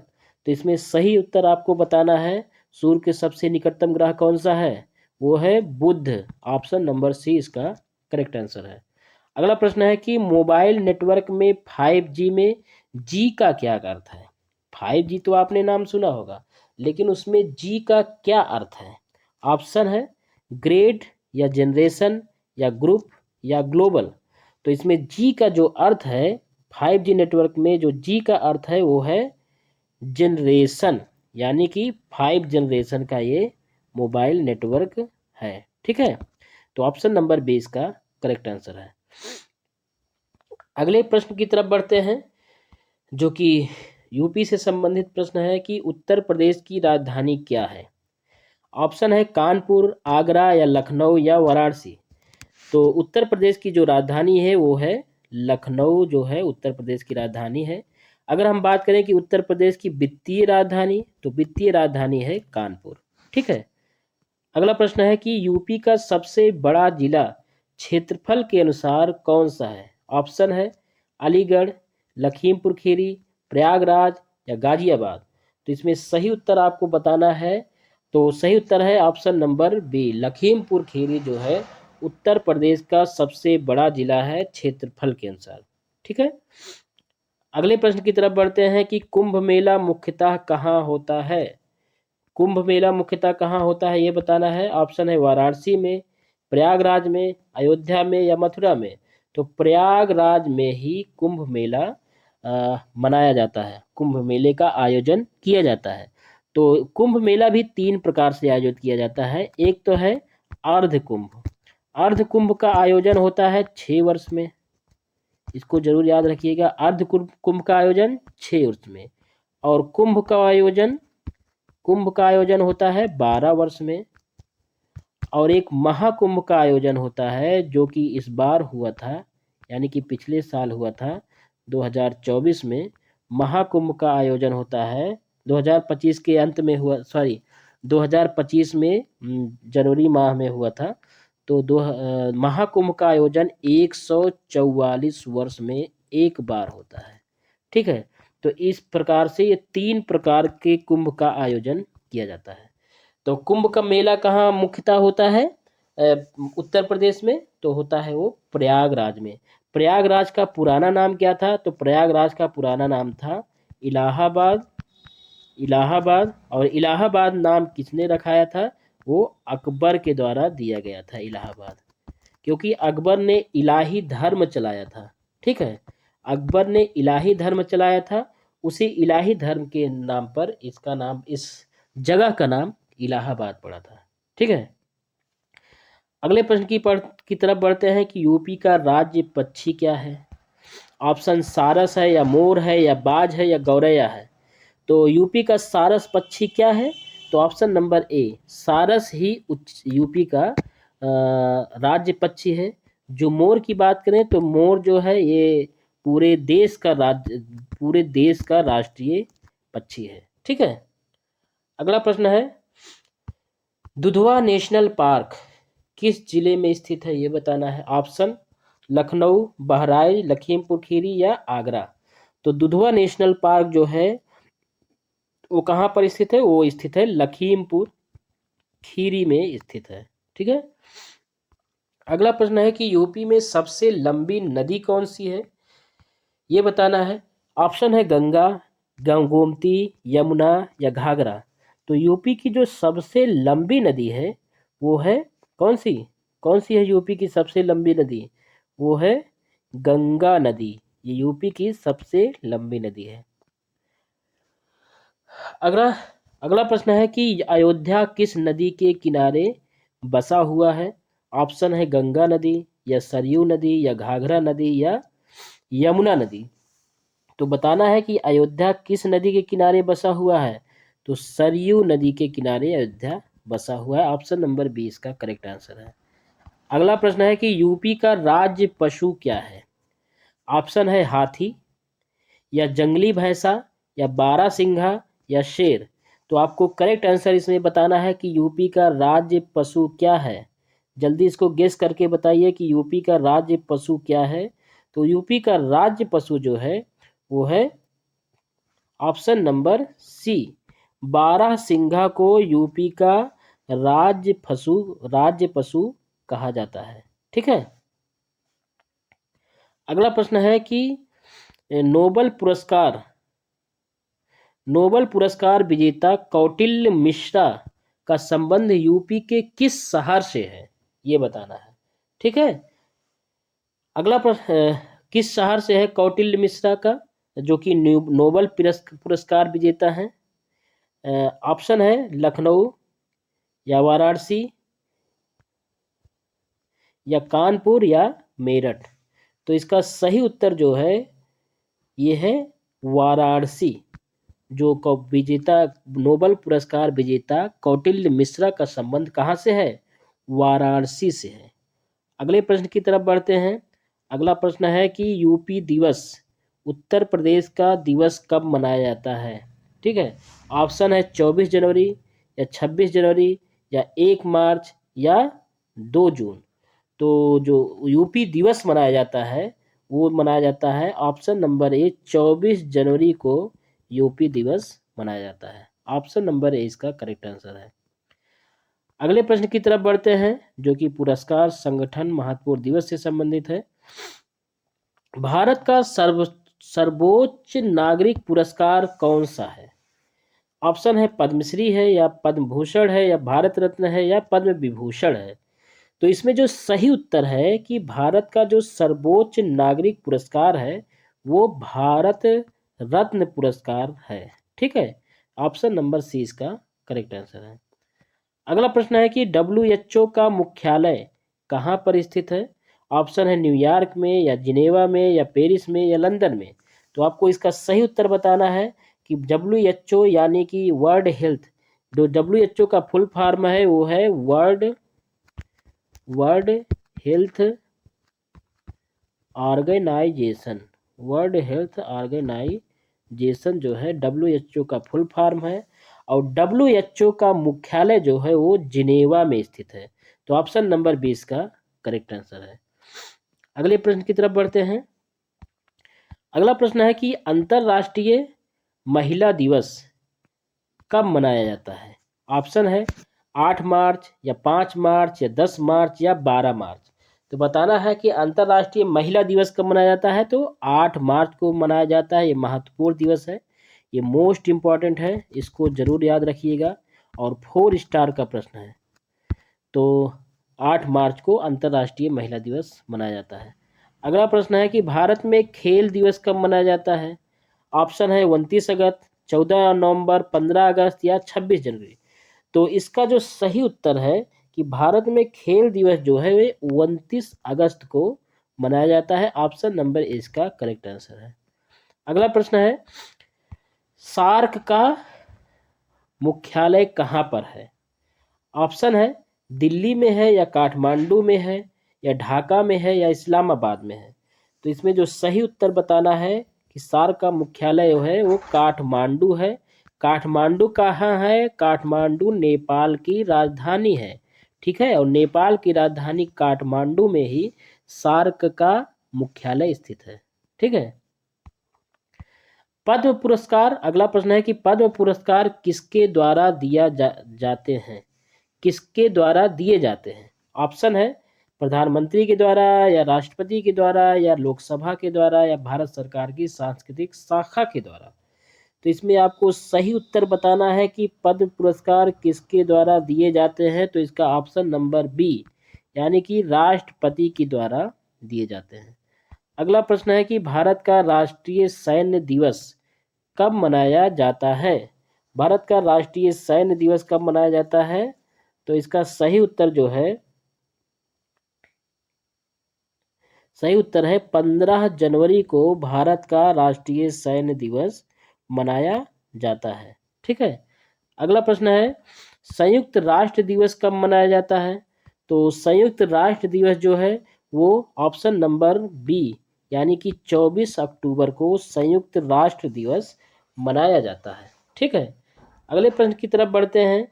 तो इसमें सही उत्तर आपको बताना है। सूर्य के सबसे निकटतम ग्रह कौन सा है? वो है बुध। ऑप्शन नंबर सी इसका करेक्ट आंसर है। अगला प्रश्न है कि मोबाइल नेटवर्क में 5G में जी का क्या अर्थ है? 5G तो आपने नाम सुना होगा, लेकिन उसमें जी का क्या अर्थ है? ऑप्शन है ग्रेड या जनरेशन या ग्रुप या ग्लोबल। तो इसमें जी का जो अर्थ है, 5G नेटवर्क में जो जी का अर्थ है वो है जनरेशन, यानी कि 5 जनरेशन का ये मोबाइल नेटवर्क है। ठीक है, तो ऑप्शन नंबर बी इसका करेक्ट आंसर है। अगले प्रश्न की तरफ बढ़ते हैं, जो कि यूपी से संबंधित प्रश्न है कि उत्तर प्रदेश की राजधानी क्या है? ऑप्शन है कानपुर, आगरा या लखनऊ या वाराणसी। तो उत्तर प्रदेश की जो राजधानी है वो है लखनऊ, जो है उत्तर प्रदेश की राजधानी है। अगर हम बात करें कि उत्तर प्रदेश की वित्तीय राजधानी, तो वित्तीय राजधानी है कानपुर। ठीक है। अगला प्रश्न है कि यूपी का सबसे बड़ा जिला क्षेत्रफल के अनुसार कौन सा है? ऑप्शन है अलीगढ़, लखीमपुर खीरी, प्रयागराज या गाजियाबाद। तो इसमें सही उत्तर आपको बताना है। तो सही उत्तर है option number B, Lakhimpur Kheri जो है उत्तर प्रदेश का सबसे बड़ा जिला है क्षेत्रफल के अनुसार। ठीक है। अगले प्रश्न की तरफ बढ़ते हैं कि कुंभ मेला मुख्यतः कहाँ होता है? कुंभ मेला मुख्यतः कहाँ होता है ये बताना है। ऑप्शन है वाराणसी में, प्रयागराज में, अयोध्या में या मथुरा में। तो प्रयागराज में ही कुंभ मेला मनाया जाता है, कुंभ मेले का आयोजन किया जाता है। तो कुंभ मेला भी 3 प्रकार से आयोजित किया जाता है। एक तो है अर्ध कुंभ। अर्ध कुंभ का आयोजन होता है 6 वर्ष में, इसको जरूर याद रखिएगा। अर्ध कुंभ का आयोजन 6 वर्ष में। और कुंभ का आयोजन होता है 12 वर्ष में। और एक महाकुंभ का आयोजन होता है जो कि इस बार हुआ था, यानी कि पिछले साल हुआ था 2024 में। महाकुंभ का आयोजन होता है 2025 के अंत में हुआ, 2025 में जनवरी माह में हुआ था। तो महाकुंभ का आयोजन 144 वर्ष में एक बार होता है। ठीक है। तो इस प्रकार से ये 3 प्रकार के कुंभ का आयोजन किया जाता है। तो कुंभ का मेला कहाँ मुख्यतः होता है उत्तर प्रदेश में? तो होता है वो प्रयागराज में। प्रयागराज का पुराना नाम क्या था? तो प्रयागराज का पुराना नाम था इलाहाबाद। और इलाहाबाद नाम किसने रखाया था? वो अकबर के द्वारा दिया गया था इलाहाबाद, क्योंकि अकबर ने इलाही धर्म चलाया था। ठीक है, अकबर ने इलाही धर्म चलाया था, उसी इलाही धर्म के नाम पर इसका नाम, इस जगह का नाम इलाहाबाद पड़ा था। ठीक है। अगले प्रश्न की तरफ बढ़ते हैं कि यूपी का राज्य पक्षी क्या है? ऑप्शन सारस है या मोर है या बाज है या गौरैया है। तो यूपी का सारस पक्षी क्या है? तो ऑप्शन नंबर ए, सारस ही यूपी का राज्य पक्षी है। जो मोर की बात करें तो मोर जो है ये पूरे देश का राष्ट्रीय पक्षी है। ठीक है। अगला प्रश्न है दुधवा नेशनल पार्क किस जिले में स्थित है ये बताना है। ऑप्शन लखनऊ, बहराइच, लखीमपुर खीरी या आगरा। तो दुधवा नेशनल पार्क जो है वो कहाँ पर स्थित है? वो स्थित है लखीमपुर खीरी में स्थित है। ठीक है। अगला प्रश्न है कि यूपी में सबसे लंबी नदी कौन सी है ये बताना है। ऑप्शन है गंगा, गोमती, यमुना या घाघरा। तो यूपी की जो सबसे लंबी नदी है वो है कौन सी है यूपी की सबसे लंबी नदी? वो है गंगा नदी। ये यूपी की सबसे लंबी नदी है। अगला प्रश्न है कि अयोध्या किस नदी के किनारे बसा हुआ है? ऑप्शन है गंगा नदी या सरयू नदी या घाघरा नदी या यमुना नदी। तो बताना है कि अयोध्या किस नदी के किनारे बसा हुआ है। तो सरयू नदी के किनारे अयोध्या बसा हुआ है। ऑप्शन नंबर बी इसका करेक्ट आंसर है। अगला प्रश्न है कि यूपी का राज्य पशु क्या है? ऑप्शन है हाथी या जंगली भैंसा या बारहसिंघा या शेर। तो आपको करेक्ट आंसर इसमें बताना है कि यूपी का राज्य पशु क्या है। जल्दी इसको गेस करके बताइए कि यूपी का राज्य पशु क्या है। तो यूपी का राज्य पशु जो है वो है ऑप्शन नंबर सी, बारहसिंघा को यूपी का राज्य पशु कहा जाता है। ठीक है। अगला प्रश्न है कि नोबेल पुरस्कार विजेता कौटिल्य मिश्रा का संबंध यूपी के किस शहर से है, ये बताना है। ठीक है। अगला प्रश्न, किस शहर से है कौटिल्य मिश्रा का, जो कि नोबेल पुरस्कार विजेता है? ऑप्शन है लखनऊ या वाराणसी या कानपुर या मेरठ। तो इसका सही उत्तर जो है ये है वाराणसी। जो नोबेल पुरस्कार विजेता कौटिल्य मिश्रा का संबंध कहाँ से है? वाराणसी से है। अगले प्रश्न की तरफ बढ़ते हैं। अगला प्रश्न है कि यूपी दिवस उत्तर प्रदेश का दिवस कब मनाया जाता है? ठीक है। ऑप्शन है 24 जनवरी या 26 जनवरी या 1 मार्च या 2 जून। तो जो यूपी दिवस मनाया जाता है वो मनाया जाता है ऑप्शन नंबर ए, 24 जनवरी को यूपी दिवस मनाया जाता है। ऑप्शन नंबर ए इसका करेक्ट आंसर है। अगले प्रश्न की तरफ बढ़ते हैं जो कि पुरस्कार संगठन महत्वपूर्ण दिवस से संबंधित है। भारत का सर्वोच्च नागरिक पुरस्कार कौन सा है? ऑप्शन है पद्मश्री है या पद्म भूषण है या भारत रत्न है या पद्म विभूषण है। तो इसमें जो सही उत्तर है कि भारत का जो सर्वोच्च नागरिक पुरस्कार है वो भारत रत्न पुरस्कार है। ठीक है। ऑप्शन नंबर सी इसका करेक्ट आंसर है। अगला प्रश्न है कि WHO का मुख्यालय कहाँ पर स्थित है? ऑप्शन है न्यूयॉर्क में या जिनेवा में या पेरिस में या लंदन में। तो आपको इसका सही उत्तर बताना है कि WHO यानी कि वर्ल्ड हेल्थ, जो WHO का फुल फॉर्म है वो है world health organisation. World health organisation जो है WHO का फुल फॉर्म है और WHO का मुख्यालय जो है वो जिनेवा में स्थित है। तो ऑप्शन नंबर 20 का करेक्ट आंसर है। अगले प्रश्न की तरफ बढ़ते हैं। अगला प्रश्न है कि अंतर्राष्ट्रीय महिला दिवस कब मनाया जाता है? ऑप्शन है 8 मार्च या 5 मार्च या 10 मार्च या 12 मार्च। तो बताना है कि अंतर्राष्ट्रीय महिला दिवस कब मनाया जाता है। तो 8 मार्च को मनाया जाता है। ये महत्वपूर्ण दिवस है, ये मोस्ट इम्पॉर्टेंट है, इसको जरूर याद रखिएगा और 4 स्टार का प्रश्न है। तो 8 मार्च को अंतर्राष्ट्रीय महिला दिवस मनाया जाता है। अगला प्रश्न है कि भारत में खेल दिवस कब मनाया जाता है? ऑप्शन है 29 अगस्त, 14 नवंबर, 15 अगस्त या 26 जनवरी। तो इसका जो सही उत्तर है कि भारत में खेल दिवस जो है वे 29 अगस्त को मनाया जाता है। ऑप्शन नंबर ए इसका करेक्ट आंसर है। अगला प्रश्न है सार्क का मुख्यालय कहाँ पर है? ऑप्शन है दिल्ली में है या काठमांडू में है या ढाका में है या इस्लामाबाद में है। तो इसमें जो सही उत्तर बताना है कि सार्क का मुख्यालय जो है वो काठमांडू है। काठमांडू कहाँ है? काठमांडू नेपाल की राजधानी है। ठीक है। और नेपाल की राजधानी काठमांडू में ही सार्क का मुख्यालय स्थित है। ठीक है। पद्म पुरस्कार, अगला प्रश्न है कि पद्म पुरस्कार किसके द्वारा जाते हैं? किसके द्वारा दिए जाते हैं? ऑप्शन है प्रधानमंत्री के द्वारा या राष्ट्रपति के द्वारा या लोकसभा के द्वारा या भारत सरकार की सांस्कृतिक शाखा के द्वारा। तो इसमें आपको सही उत्तर बताना है कि पद्म पुरस्कार किसके द्वारा दिए जाते हैं। तो इसका ऑप्शन नंबर बी यानी कि राष्ट्रपति के द्वारा दिए जाते हैं। अगला प्रश्न है कि भारत का राष्ट्रीय सैन्य दिवस कब मनाया जाता है? भारत का राष्ट्रीय सैन्य दिवस कब मनाया जाता है? तो इसका सही उत्तर जो है, सही उत्तर है 15 जनवरी को भारत का राष्ट्रीय सैन्य दिवस मनाया जाता है। ठीक है। अगला प्रश्न है संयुक्त राष्ट्र दिवस कब मनाया जाता है? तो संयुक्त राष्ट्र दिवस जो है वो ऑप्शन नंबर बी यानी कि 24 अक्टूबर को संयुक्त राष्ट्र दिवस मनाया जाता है। ठीक है। अगले प्रश्न की तरफ बढ़ते हैं।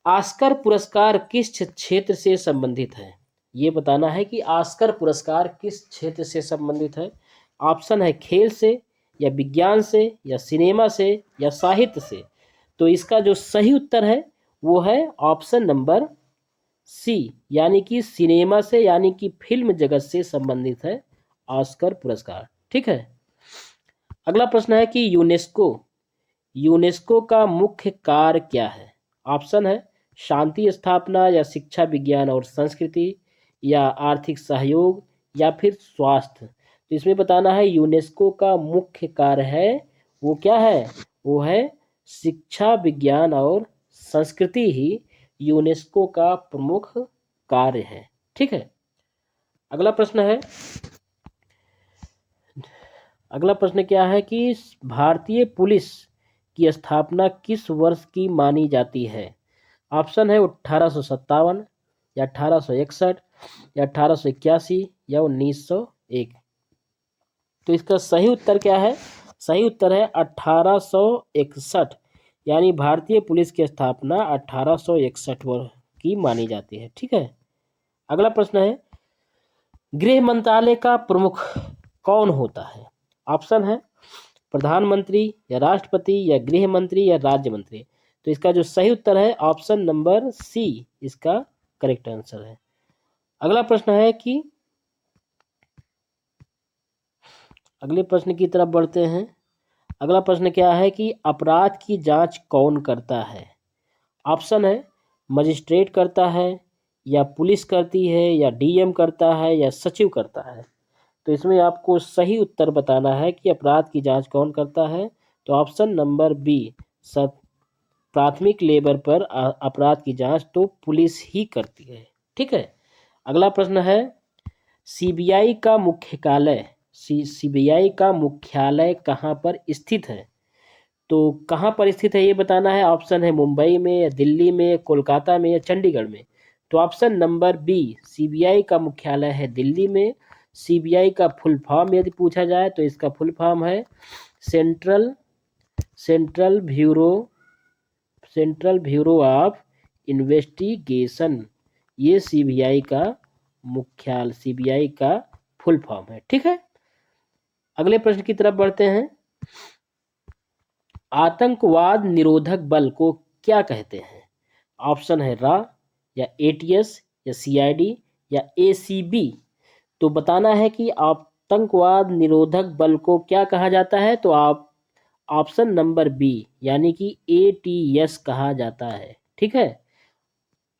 ऑस्कर पुरस्कार किस क्षेत्र से संबंधित है? ये बताना है कि ऑस्कर पुरस्कार किस क्षेत्र से संबंधित है। ऑप्शन है खेल से, या विज्ञान से, या सिनेमा से, या साहित्य से। तो इसका जो सही उत्तर है वो है ऑप्शन नंबर सी, यानी कि सिनेमा से, यानी कि फिल्म जगत से संबंधित है ऑस्कर पुरस्कार। ठीक है। अगला प्रश्न है कि यूनेस्को का मुख्य कार्य क्या है। ऑप्शन है शांति स्थापना, या शिक्षा विज्ञान और संस्कृति, या आर्थिक सहयोग, या फिर स्वास्थ्य। तो इसमें बताना है यूनेस्को का मुख्य कार्य है वो क्या है, वो है शिक्षा विज्ञान और संस्कृति ही यूनेस्को का प्रमुख कार्य है। ठीक है। अगला प्रश्न है, अगला प्रश्न क्या है कि भारतीय पुलिस की स्थापना किस वर्ष की मानी जाती है। ऑप्शन है 1857, या 1861, या 1881, या 1901। तो इसका सही उत्तर क्या है, सही उत्तर है 1861, यानी भारतीय पुलिस की स्थापना 1861 वर्ष की मानी जाती है। ठीक है। अगला प्रश्न है गृह मंत्रालय का प्रमुख कौन होता है। ऑप्शन है प्रधानमंत्री, या राष्ट्रपति, या गृह मंत्री, या राज्य मंत्री। तो इसका जो सही उत्तर है ऑप्शन नंबर सी इसका करेक्ट आंसर है। अगला प्रश्न है कि अगले प्रश्न की तरफ बढ़ते हैं। अगला प्रश्न क्या है कि अपराध की जांच कौन करता है। ऑप्शन है मजिस्ट्रेट करता है, या पुलिस करती है, या डीएम करता है, या सचिव करता है। तो इसमें आपको सही उत्तर बताना है कि अपराध की जांच कौन करता है। तो ऑप्शन नंबर बी, सब प्राथमिक लेवल पर अपराध की जांच तो पुलिस ही करती है। ठीक है। अगला प्रश्न है सीबीआई का मुख्यालय सीबीआई का मुख्यालय कहाँ पर स्थित है। तो कहाँ पर स्थित है ये बताना है। ऑप्शन है मुंबई में, या दिल्ली में, कोलकाता में, या चंडीगढ़ में। तो ऑप्शन नंबर बी सीबीआई का मुख्यालय है दिल्ली में। सीबीआई का फुल फॉर्म यदि पूछा जाए तो इसका फुल फॉर्म है central central bureau central bureau of investigation. ये सीबीआई का फुल फॉर्म है। ठीक है। अगले प्रश्न की तरफ बढ़ते हैं। आतंकवाद निरोधक बल को क्या कहते हैं। ऑप्शन है रा, या एटीएस, या सीआईडी, या एसीबी। तो बताना है कि आतंकवाद निरोधक बल को क्या कहा जाता है। तो आप ऑप्शन नंबर बी, यानी कि एटीएस कहा जाता है। ठीक है।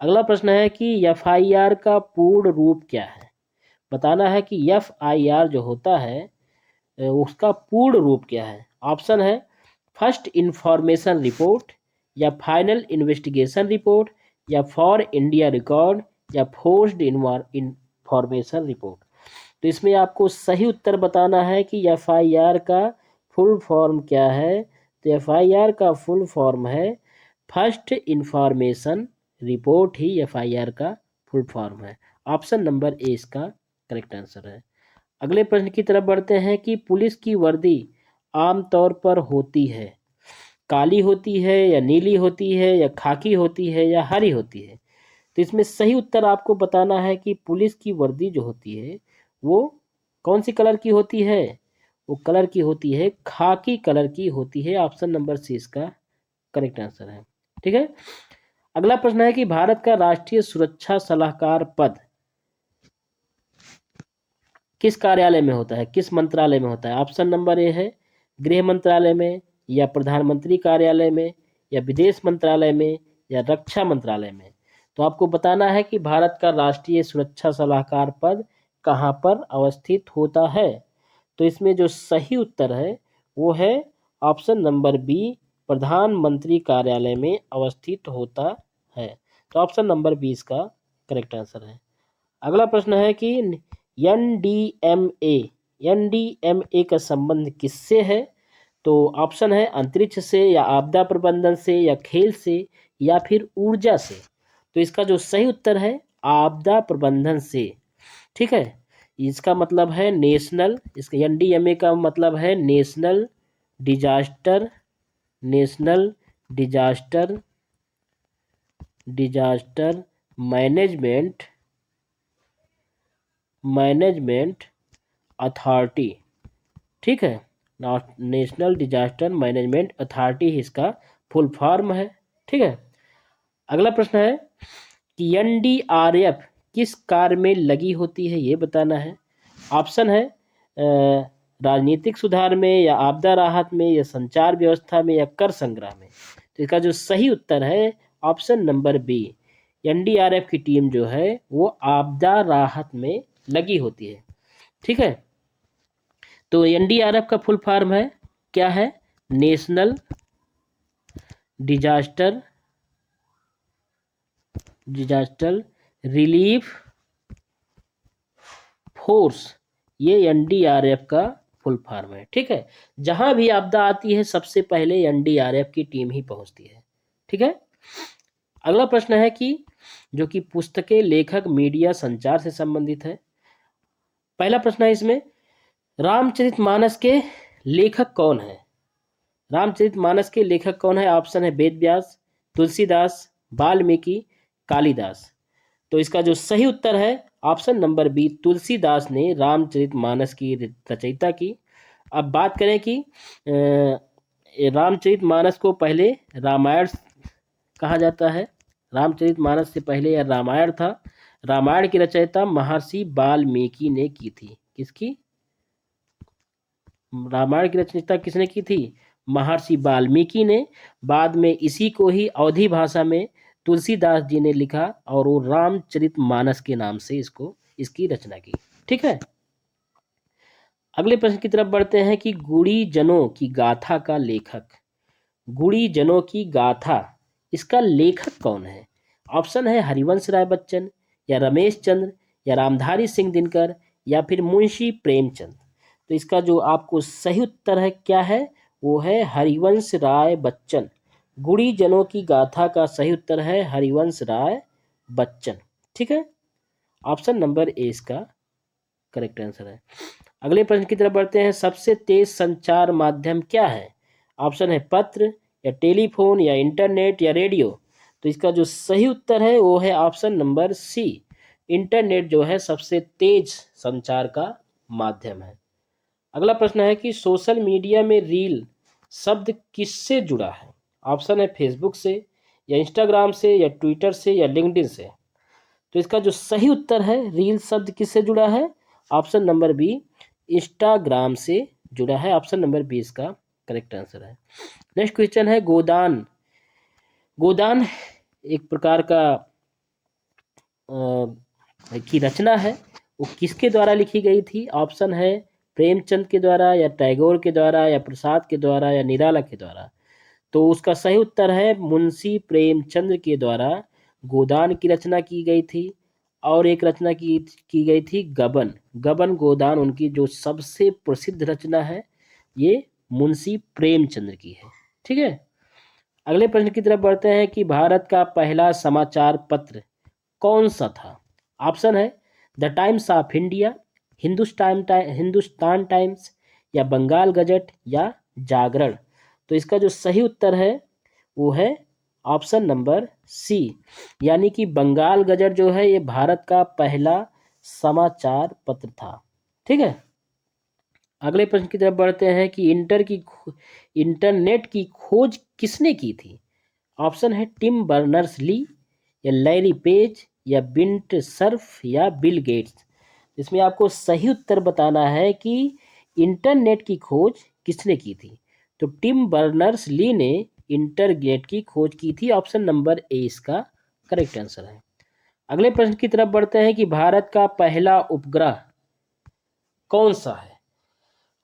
अगला प्रश्न है कि एफआईआर का पूर्ण रूप क्या है। बताना है कि एफआईआर जो होता है उसका पूर्ण रूप क्या है। ऑप्शन है फर्स्ट इंफॉर्मेशन रिपोर्ट, या फाइनल इन्वेस्टिगेशन रिपोर्ट, या फॉर इंडिया रिकॉर्ड, या फोर्स्ड इंफॉर्मेशन रिपोर्ट। तो इसमें आपको सही उत्तर बताना है कि एफआईआर का फुल फॉर्म क्या है। तो एफआईआर का फुल फॉर्म है फर्स्ट इंफॉर्मेशन रिपोर्ट ही एफआईआर का फुल फॉर्म है। ऑप्शन नंबर ए इसका करेक्ट आंसर है। अगले प्रश्न की तरफ बढ़ते हैं कि पुलिस की वर्दी आमतौर पर होती है काली होती है, या नीली होती है, या खाकी होती है, या हरी होती है। तो इसमें सही उत्तर आपको बताना है कि पुलिस की वर्दी जो होती है वो कौन सी कलर की होती है। वो कलर की होती है खाकी कलर की होती है। ऑप्शन नंबर सी इसका करेक्ट आंसर है। ठीक है। अगला प्रश्न है कि भारत का राष्ट्रीय सुरक्षा सलाहकार पद किस कार्यालय में होता है, किस मंत्रालय में होता है। ऑप्शन नंबर ए है गृह मंत्रालय में, या प्रधानमंत्री कार्यालय में, या विदेश मंत्रालय में, या रक्षा मंत्रालय में। तो आपको बताना है कि भारत का राष्ट्रीय सुरक्षा सलाहकार पद कहाँ पर अवस्थित होता है। तो इसमें जो सही उत्तर है वो है ऑप्शन नंबर बी, प्रधानमंत्री कार्यालय में अवस्थित होता है। तो ऑप्शन नंबर बी इसका करेक्ट आंसर है। अगला प्रश्न है कि एनडीएमए एनडीएमए का संबंध किससे है। तो ऑप्शन है अंतरिक्ष से, या आपदा प्रबंधन से, या खेल से, या फिर ऊर्जा से। तो इसका जो सही उत्तर है आपदा प्रबंधन से। ठीक है। इसका मतलब है नेशनल, इसका एनडीएमए का मतलब है disaster national disaster disaster management management authority, ठीक है, नेशनल डिजास्टर मैनेजमेंट अथॉरिटी इसका फुल फॉर्म है, ठीक है। अगला प्रश्न है कि एनडीआरएफ किस कार्य में लगी होती है, ये बताना है। ऑप्शन है राजनीतिक सुधार में, या आपदा राहत में, या संचार व्यवस्था में, या कर संग्रह में। तो इसका जो सही उत्तर है ऑप्शन नंबर बी, एनडीआरएफ की टीम जो है वो आपदा राहत में लगी होती है, ठीक है। तो एनडीआरएफ का फुल फॉर्म है क्या है, नेशनल डिजास्टर रिलीफ फोर्स, ये एनडीआरएफ का फुल फॉर्म है, ठीक है। जहां भी आपदा आती है सबसे पहले एनडीआरएफ की टीम ही पहुंचती है, ठीक है। अगला प्रश्न है कि जो कि पुस्तकें, लेखक, मीडिया, संचार से संबंधित है। पहला प्रश्न है इसमें, रामचरितमानस के लेखक कौन है? रामचरितमानस के लेखक कौन है? ऑप्शन है वेद व्यास, तुलसीदास, वाल्मीकि, कालिदास। तो इसका जो सही उत्तर है ऑप्शन नंबर बी, तुलसीदास ने रामचरितमानस की रचयिता की। अब बात करें कि रामचरितमानस को पहले रामायण कहा जाता है, रामचरितमानस से पहले यह रामायण था। रामायण की रचयिता महर्षि वाल्मीकि ने की थी। किसकी? रामायण की रचना किसने की थी? महर्षि वाल्मीकि ने। बाद में इसी को ही अवधी भाषा में तुलसीदास जी ने लिखा और वो रामचरितमानस के नाम से इसकी रचना की, ठीक है। अगले प्रश्न की तरफ बढ़ते हैं कि गुड़ी जनों की गाथा का लेखक, गुड़ी जनों की गाथा, इसका लेखक कौन है? ऑप्शन है हरिवंश राय बच्चन, या रमेश चंद्र, या रामधारी सिंह दिनकर, या फिर मुंशी प्रेमचंद। तो इसका जो आपको सही उत्तर है क्या है, वो है हरिवंश राय बच्चन। गुड़ी जनों की गाथा का सही उत्तर है हरिवंश राय बच्चन, ठीक है। ऑप्शन नंबर ए इसका करेक्ट आंसर है। अगले प्रश्न की तरफ बढ़ते हैं, सबसे तेज संचार माध्यम क्या है? ऑप्शन है पत्र, या टेलीफोन, या इंटरनेट, या रेडियो। तो इसका जो सही उत्तर है वो है ऑप्शन नंबर सी, इंटरनेट जो है सबसे तेज संचार का माध्यम है। अगला प्रश्न है कि सोशल मीडिया में रील शब्द किससे जुड़ा है? ऑप्शन है फेसबुक से, या इंस्टाग्राम से, या ट्विटर से, या लिंक्डइन से। तो इसका जो सही उत्तर है रील शब्द किससे जुड़ा है? ऑप्शन नंबर बी, इंस्टाग्राम से जुड़ा है। ऑप्शन नंबर बी इसका करेक्ट आंसर है। नेक्स्ट क्वेश्चन है गोदान। गोदान एक प्रकार का की रचना है, वो किसके द्वारा लिखी गई थी? ऑप्शन है प्रेमचंद के द्वारा, या टैगोर के द्वारा, या प्रसाद के द्वारा, या निराला के द्वारा। तो उसका सही उत्तर है मुंशी प्रेमचंद के द्वारा गोदान की रचना की गई थी। और एक रचना की गई थी गबन। गबन गोदान उनकी जो सबसे प्रसिद्ध रचना है, ये मुंशी प्रेमचंद की है, ठीक है। अगले प्रश्न की तरफ बढ़ते हैं कि भारत का पहला समाचार पत्र कौन सा था? ऑप्शन है the times of India, Hindustan times, या बंगाल गजट, या जागरण। तो इसका जो सही उत्तर है वो है ऑप्शन नंबर सी, यानी कि बंगाल गजट जो है ये भारत का पहला समाचार पत्र था, ठीक है। अगले प्रश्न की तरफ बढ़ते हैं कि इंटरनेट की खोज किसने की थी? ऑप्शन है टिम बर्नर्स ली, या लैरी पेज, या बिंट सर्फ, या बिल गेट्स। इसमें आपको सही उत्तर बताना है कि इंटरनेट की खोज किसने की थी। तो टिम बर्नर्स ली ने इंटरनेट की खोज की थी। ऑप्शन नंबर ए इसका करेक्ट आंसर है। अगले प्रश्न की तरफ बढ़ते हैं कि भारत का पहला उपग्रह कौन सा है?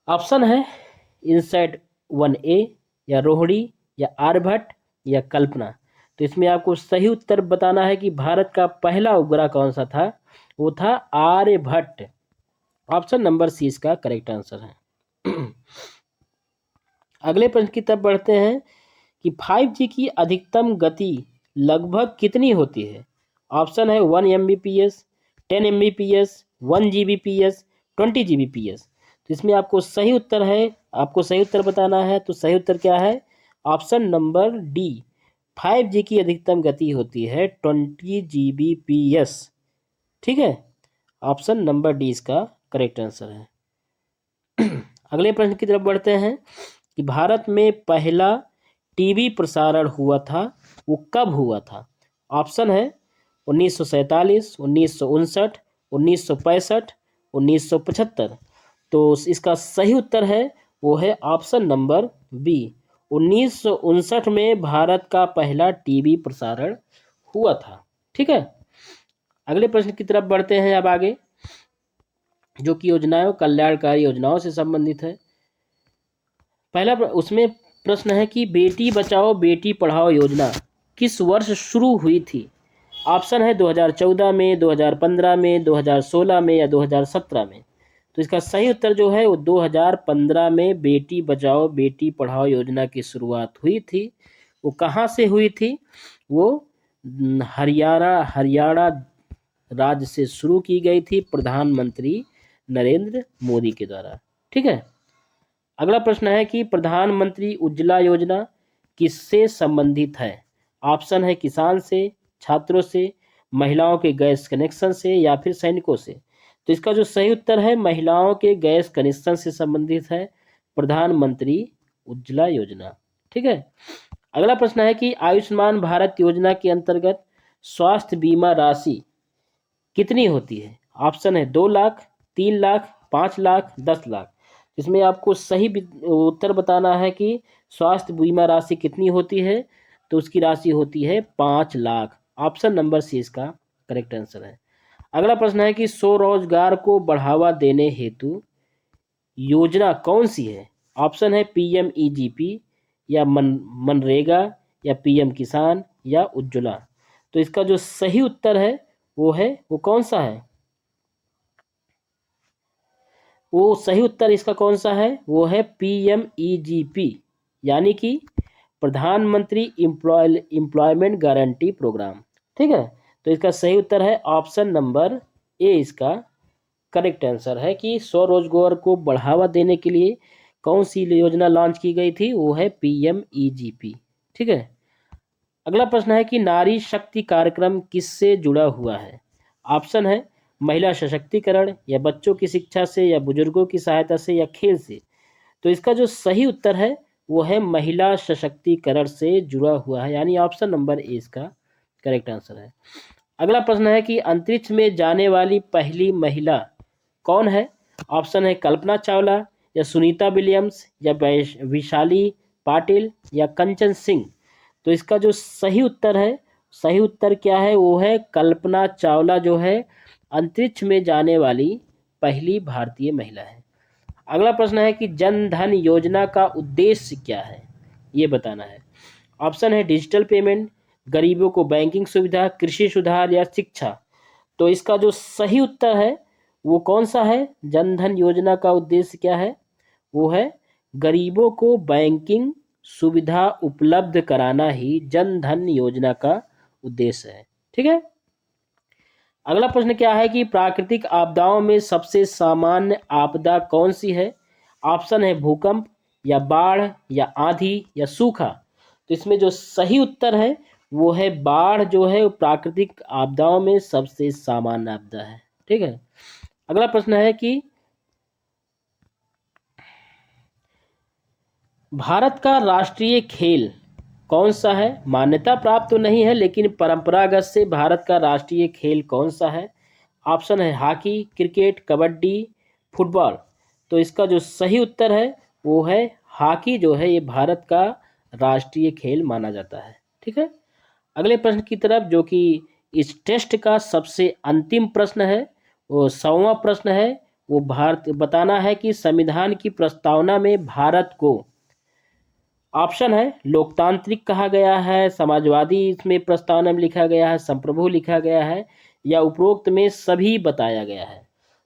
ऑप्शन है इनसैट 1A, या रोहिणी, या आर्यभट्ट, या कल्पना। तो इसमें आपको सही उत्तर बताना है कि भारत का पहला उपग्रह कौन सा था। वो था आर्यभट्ट। ऑप्शन नंबर सी इसका करेक्ट आंसर है। अगले प्रश्न की तरफ बढ़ते हैं कि 5G की अधिकतम गति लगभग कितनी होती है? ऑप्शन है 1 Mbps, 10 Mbps, 1 Gbps, 20 Gbps। तो इसमें आपको सही उत्तर बताना है। तो सही उत्तर क्या है? ऑप्शन नंबर डी, 5G की अधिकतम गति होती है 20 Gbps, ठीक है। ऑप्शन नंबर डी इसका करेक्ट आंसर है। अगले प्रश्न की तरफ बढ़ते हैं कि भारत में पहला टीवी प्रसारण हुआ था, वो कब हुआ था? ऑप्शन है 1947, 1959, 1965, 1975। तो इसका सही उत्तर है वो है ऑप्शन नंबर बी, 1959 में भारत का पहला टीवी प्रसारण हुआ था। ठीक है, अगले प्रश्न की तरफ बढ़ते हैं अब आगे, जो कि योजनाओं कल्याणकारी योजनाओं से संबंधित है। पहला उसमें प्रश्न है कि बेटी बचाओ बेटी पढ़ाओ योजना किस वर्ष शुरू हुई थी? ऑप्शन है 2014 में, 2015 में, 2016 में या 2017 में। तो इसका सही उत्तर जो है वो 2015 में बेटी बचाओ बेटी पढ़ाओ योजना की शुरुआत हुई थी। वो कहाँ से हुई थी? वो हरियाणा राज्य से शुरू की गई थी, प्रधानमंत्री नरेंद्र मोदी के द्वारा। ठीक है, अगला प्रश्न है कि प्रधानमंत्री उज्ज्वला योजना किससे संबंधित है? ऑप्शन है किसान से, छात्रों से, महिलाओं के गैस कनेक्शन से या फिर सैनिकों से। तो इसका जो सही उत्तर है महिलाओं के गैस कनेक्शन से संबंधित है प्रधानमंत्री उज्ज्वला योजना। ठीक है, अगला प्रश्न है कि आयुष्मान भारत योजना के अंतर्गत स्वास्थ्य बीमा राशि कितनी होती है? ऑप्शन है 2 लाख, 3 लाख, 5 लाख, 10 लाख। इसमें आपको सही उत्तर बताना है कि स्वास्थ्य बीमा राशि कितनी होती है। तो उसकी राशि होती है 5 लाख। ऑप्शन नंबर सी इसका करेक्ट आंसर है। अगला प्रश्न है कि स्वरोजगार को बढ़ावा देने हेतु योजना कौन सी है? ऑप्शन है PMEGP या मनरेगा या PM किसान या उज्ज्वला। तो इसका जो सही उत्तर है वो कौन सा है? वो सही उत्तर इसका कौन सा है? वो है PMEGP, यानी कि प्रधानमंत्री एम्प्लॉयमेंट गारंटी प्रोग्राम। ठीक है, तो इसका सही उत्तर है ऑप्शन नंबर ए इसका करेक्ट आंसर है कि स्वरोजगार को बढ़ावा देने के लिए कौन सी योजना लॉन्च की गई थी? वो है PMEGP। ठीक है, अगला प्रश्न है कि नारी शक्ति कार्यक्रम किससे जुड़ा हुआ है? ऑप्शन है महिला सशक्तिकरण या बच्चों की शिक्षा से या बुजुर्गों की सहायता से या खेल से। तो इसका जो सही उत्तर है वो है महिला सशक्तिकरण से जुड़ा हुआ है, यानी ऑप्शन नंबर ए इसका करेक्ट आंसर है। अगला प्रश्न है कि अंतरिक्ष में जाने वाली पहली महिला कौन है? ऑप्शन है कल्पना चावला या सुनीता विलियम्स या विशाली पाटिल या कंचन सिंह। तो इसका जो सही उत्तर है, सही उत्तर क्या है? वो है कल्पना चावला जो है अंतरिक्ष में जाने वाली पहली भारतीय महिला है। अगला प्रश्न है कि जन धन योजना का उद्देश्य क्या है, ये बताना है। ऑप्शन है डिजिटल पेमेंट, गरीबों को बैंकिंग सुविधा, कृषि सुधार या शिक्षा। तो इसका जो सही उत्तर है वो कौन सा है? जन धन योजना का उद्देश्य क्या है? वो है गरीबों को बैंकिंग सुविधा उपलब्ध कराना ही जन धन योजना का उद्देश्य है। ठीक है, अगला प्रश्न क्या है कि प्राकृतिक आपदाओं में सबसे सामान्य आपदा कौन सी है? ऑप्शन है भूकंप या बाढ़ या आंधी या सूखा। तो इसमें जो सही उत्तर है वो है बाढ़ जो है वो प्राकृतिक आपदाओं में सबसे सामान्य आपदा है। ठीक है, अगला प्रश्न है कि भारत का राष्ट्रीय खेल कौन सा है? मान्यता प्राप्त तो नहीं है लेकिन परंपरागत से भारत का राष्ट्रीय खेल कौन सा है? ऑप्शन है हॉकी, क्रिकेट, कबड्डी, फुटबॉल। तो इसका जो सही उत्तर है वो है हॉकी जो है ये भारत का राष्ट्रीय खेल माना जाता है। ठीक है, अगले प्रश्न की तरफ, जो कि इस टेस्ट का सबसे अंतिम प्रश्न है, वो 100वां प्रश्न है। वो भारत बताना है कि संविधान की प्रस्तावना में भारत को ऑप्शन है लोकतांत्रिक कहा गया है, समाजवादी इसमें प्रस्तावना में लिखा गया है, संप्रभु लिखा गया है या उपरोक्त में सभी बताया गया है।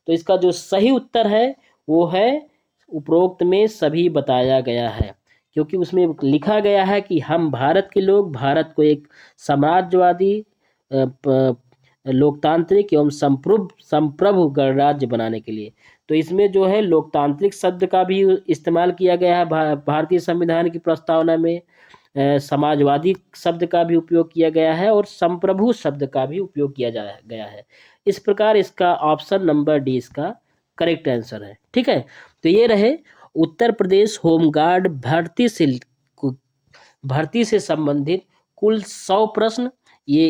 तो इसका जो सही उत्तर है वो है उपरोक्त में सभी बताया गया है, क्योंकि उसमें लिखा गया है कि हम भारत के लोग भारत को एक समाजवादी लोकतांत्रिक एवं संप्रभु गणराज्य बनाने के लिए। तो इसमें जो है लोकतांत्रिक शब्द का भी इस्तेमाल किया गया है भारतीय संविधान की प्रस्तावना में, समाजवादी शब्द का भी उपयोग किया गया है और संप्रभु शब्द का भी उपयोग किया गया है। इस प्रकार इसका ऑप्शन नंबर डी इसका करेक्ट आंसर है। ठीक है, तो ये रहे उत्तर प्रदेश होमगार्ड भर्ती से संबंधित कुल 100 प्रश्न। ये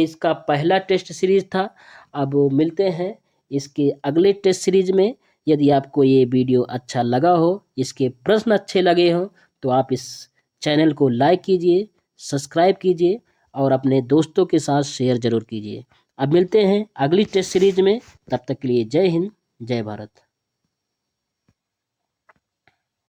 इसका पहला टेस्ट सीरीज था। अब मिलते हैं इसके अगले टेस्ट सीरीज में। यदि आपको ये वीडियो अच्छा लगा हो, इसके प्रश्न अच्छे लगे हो, तो आप इस चैनल को लाइक कीजिए, सब्सक्राइब कीजिए और अपने दोस्तों के साथ शेयर जरूर कीजिए। अब मिलते हैं अगली टेस्ट सीरीज में, तब तक के लिए जय हिंद, जय भारत।